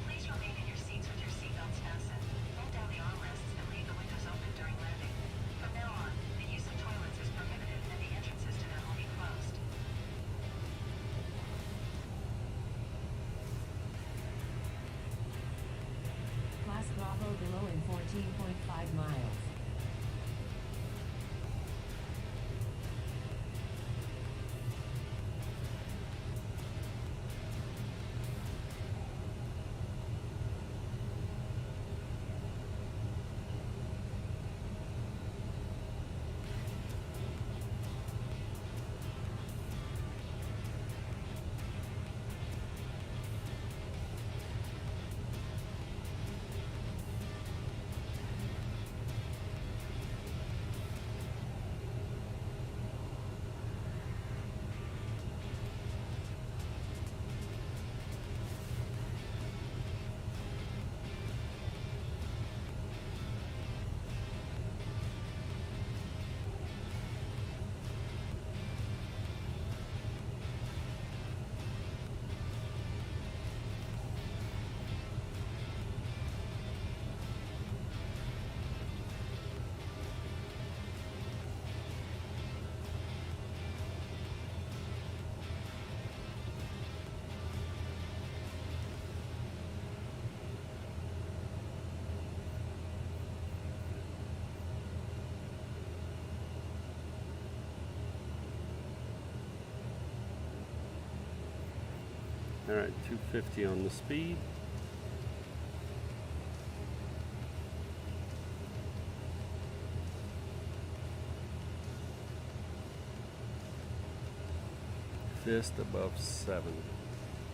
Please remain in your seats with your seatbelts fastened. Pull down the armrests and leave the windows open during landing. From now on, the use of toilets is prohibited and the entrances to them will be closed. Class Bravo below in 14.5 miles. Alright, 250 on the speed. Just above 7,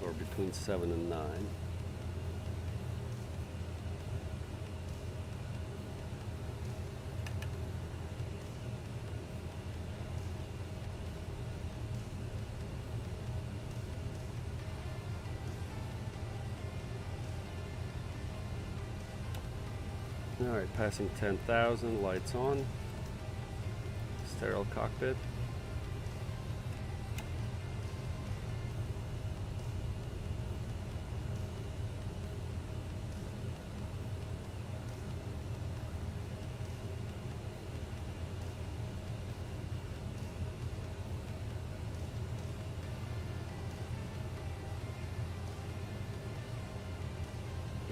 or between 7 and 9. Alright, passing 10,000, lights on. Sterile cockpit.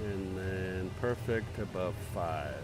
And then perfect above 5.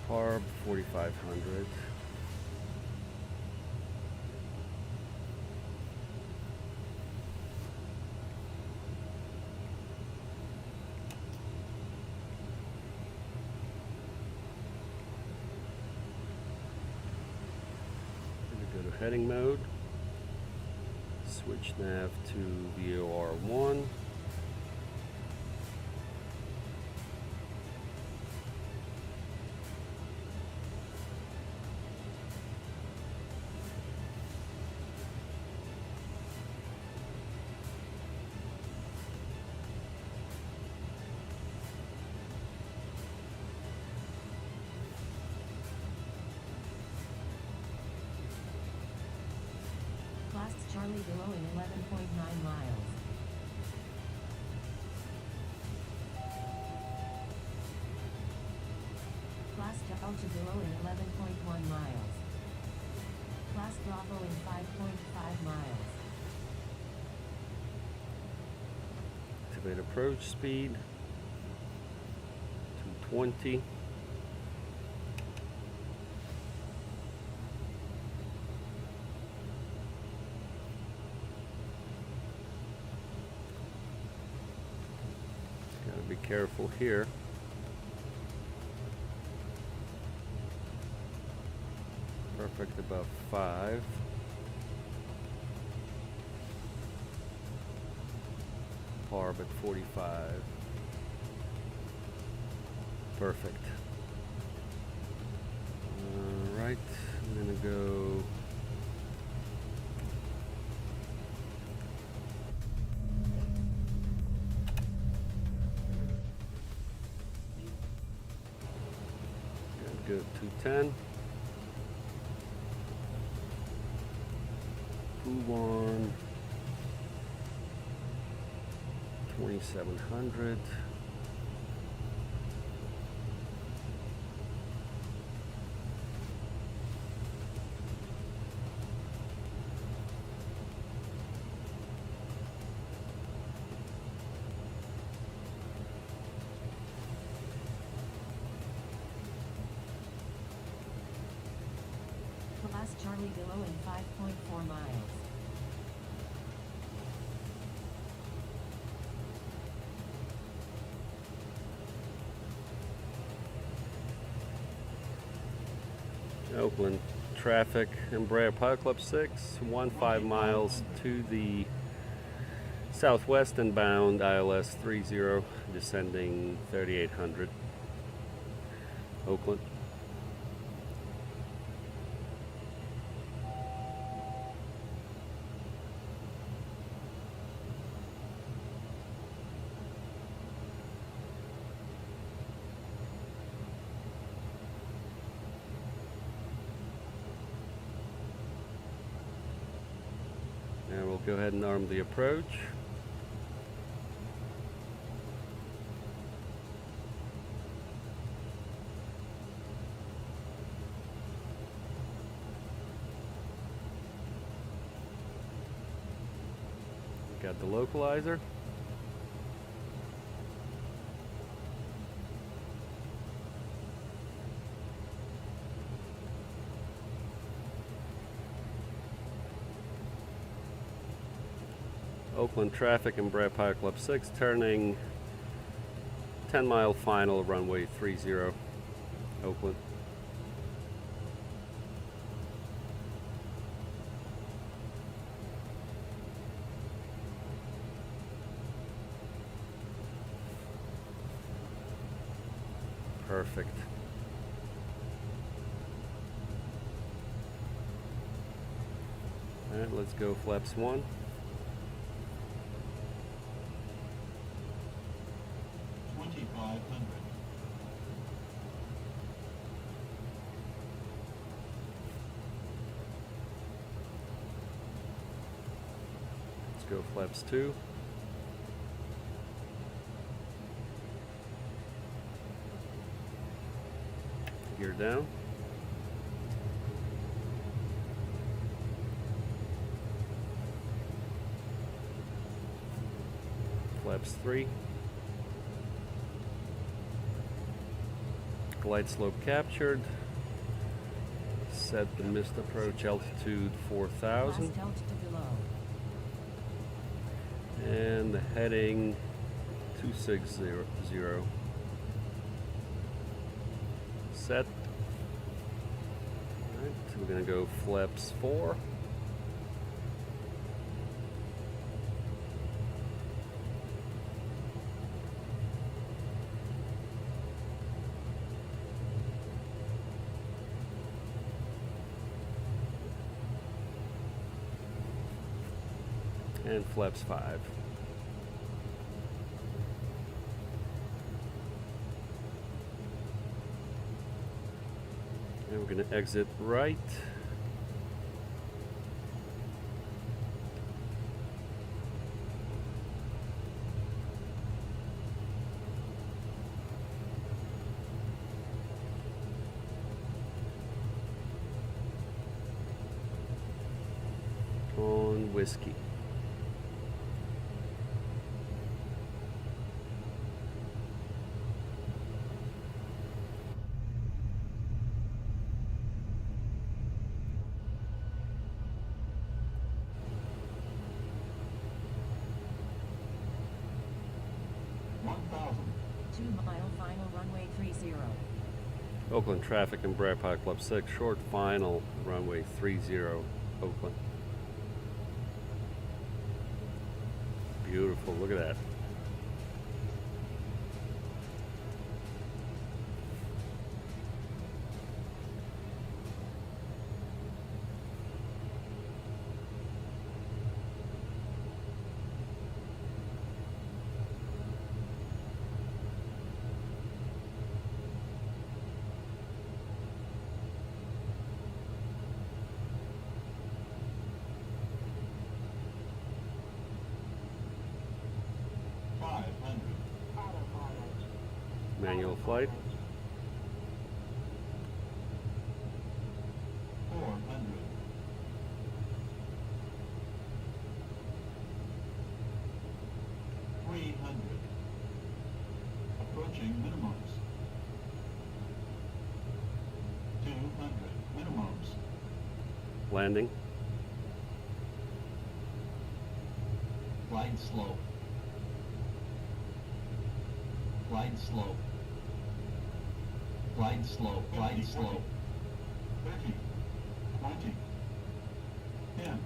Parb 4500. Go to heading mode. Switch nav to VOR1. Class Charlie below in 11.9 miles. Class Delta below in 11.1 miles. Class Bravo in 5.5 miles. Activate approach speed. 220. Be careful here. Perfect above 5. Parb at 45. Perfect. Alright, I'm gonna go good. 210. Poo-1. 2700. Charlie below in 5.4 miles. Oakland traffic, Embraer Pilot Club 6, 15 miles to the southwest and bound ILS 30, descending 3800. Oakland. And we'll go ahead and arm the approach. Got the localizer. Oakland traffic, Embraer Pilot Club 6, turning 10-mile final, runway 30, Oakland. Perfect. All right, let's go flaps 1. Let's go flaps 2. Gear down. Flaps 3. Glide slope captured. Set the missed approach altitude 4000. Last altitude below. And the heading 260. Set. Alright, so we're going to go flaps 4. And flaps 5. And we're going to exit right. On whiskey. Oakland traffic, Embraer Pilot Club 6, short final, runway 30, Oakland. Beautiful, look at that. Manual flight. 400. 300. Approaching minimums. 200. Minimums. Landing. Glide slope. Glide slope. Glide slope. Glide slope. 30, 20, 10.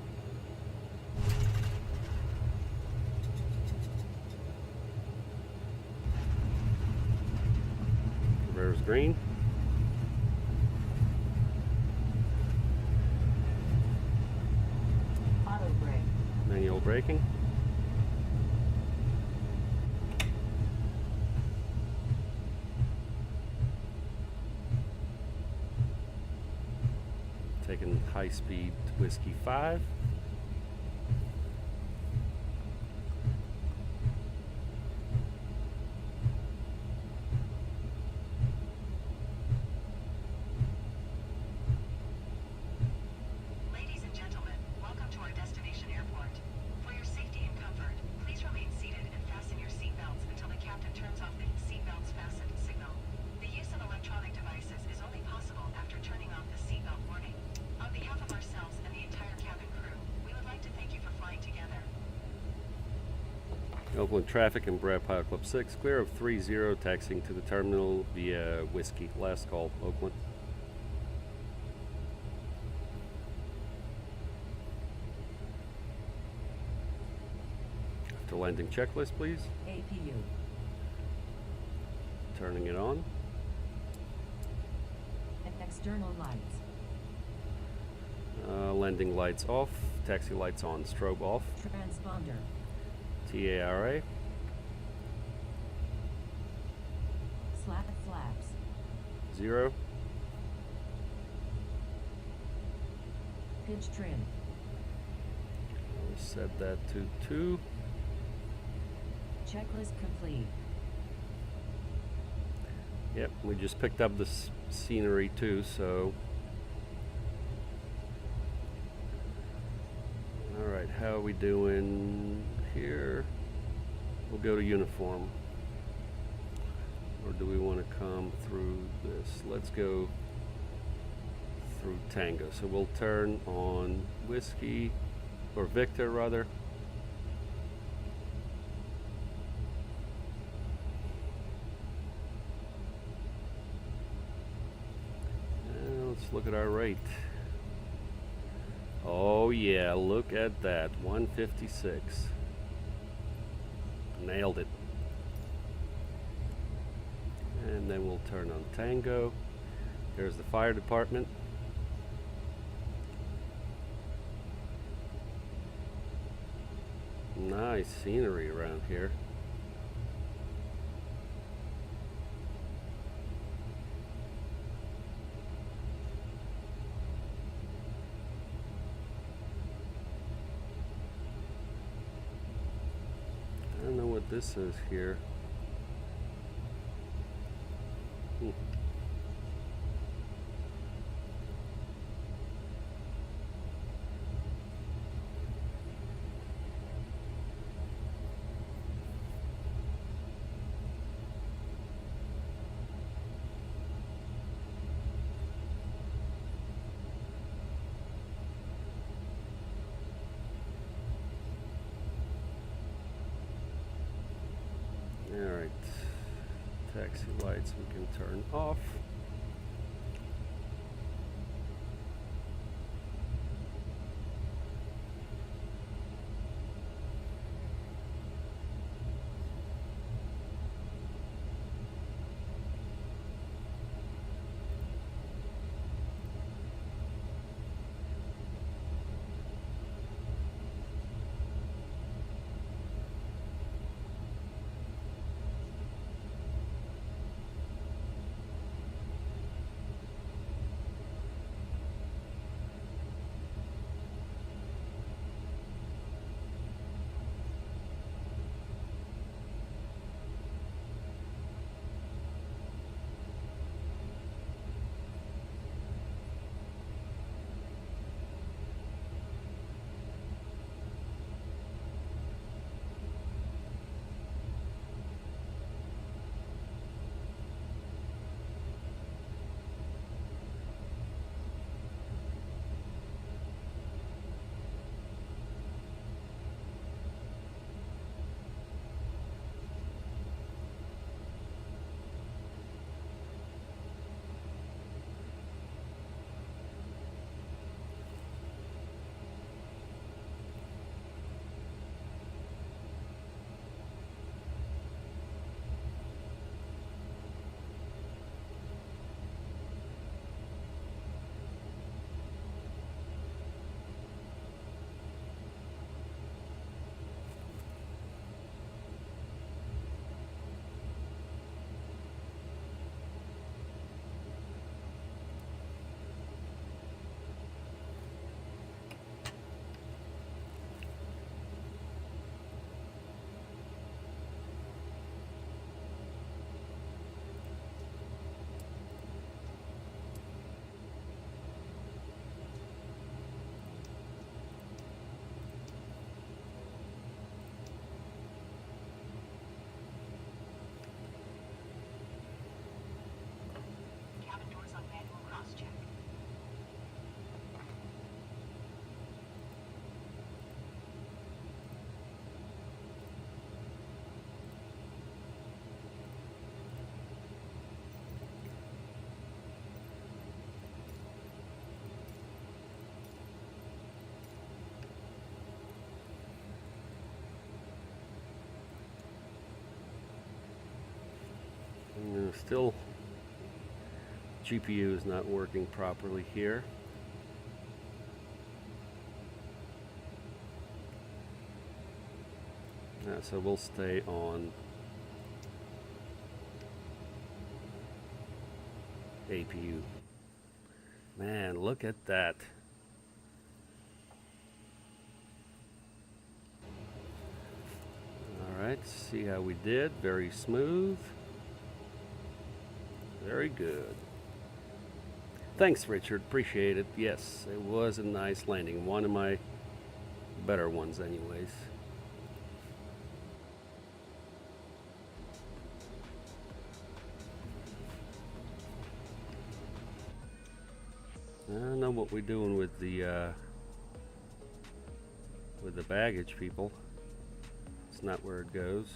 Reverse green. Auto brake. Manual braking. Taking high speed whiskey 5. Ladies and gentlemen, welcome to our destination airport. For your safety and comfort, please remain seated and fasten your seatbelts until the captain turns off the seatbelts fastened signal. The use of electronic devices is only possible after turning off the seatbelt warning. On behalf of ourselves and the entire cabin crew, we would like to thank you for flying together. Oakland traffic, Embraer Pilot Club 6, clear of 30, taxiing to the terminal via Whiskey. Last call, Oakland. After landing checklist, please. APU. Turning it on. And external lights. Landing lights off, taxi lights on, strobe off, Transponder. TARA, Slat flaps. 0, Pitch trim. we'll set that to 2. Checklist complete. Yep, we just picked up the scenery too, so. Alright, how are we doing here? We'll go to uniform. Or do we want to come through this? Let's go through Tango. So we'll turn on Whiskey, or Victor rather. And let's look at our rate. Oh yeah, look at that, 156. Nailed it. And then we'll turn on Tango. There's the fire department. Nice scenery around here. I don't know what this is here. Alright, taxi lights we can turn off. Still, GPU is not working properly here. So we'll stay on APU. Man, look at that. Alright, see how we did. Very smooth. Very good. Thanks, Richard. Appreciate it. Yes, it was a nice landing. One of my better ones anyways. I don't know what we're doing with the baggage, people. It's not where it goes.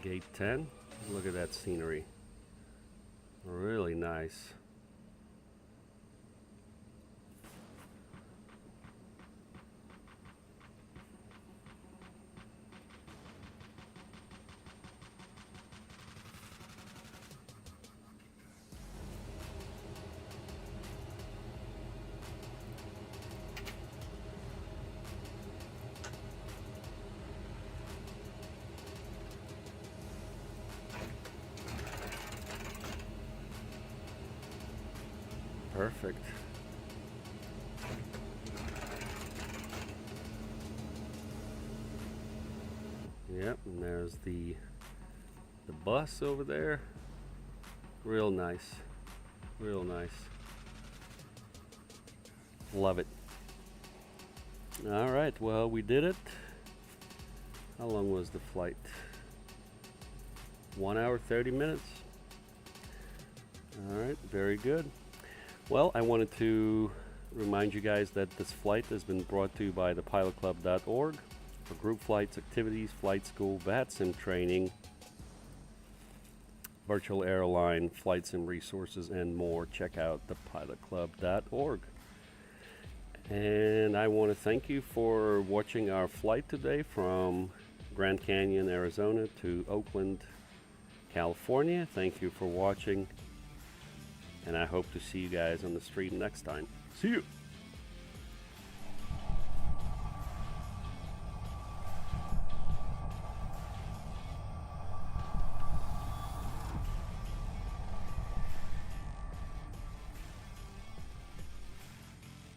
Gate 10. Look at that scenery. Really nice. Perfect. Yep, and there's the bus over there. Real nice. Real nice. Love it. All right, well, we did it. How long was the flight? 1 hour, 30 minutes. All right, very good. Well, I wanted to remind you guys that this flight has been brought to you by thepilotclub.org for group flights, activities, flight school, VATSIM training, virtual airline, flight sim resources, and more. Check out thepilotclub.org. And I want to thank you for watching our flight today from Grand Canyon, Arizona to Oakland, California. Thank you for watching. And I hope to see you guys on the stream next time. See you!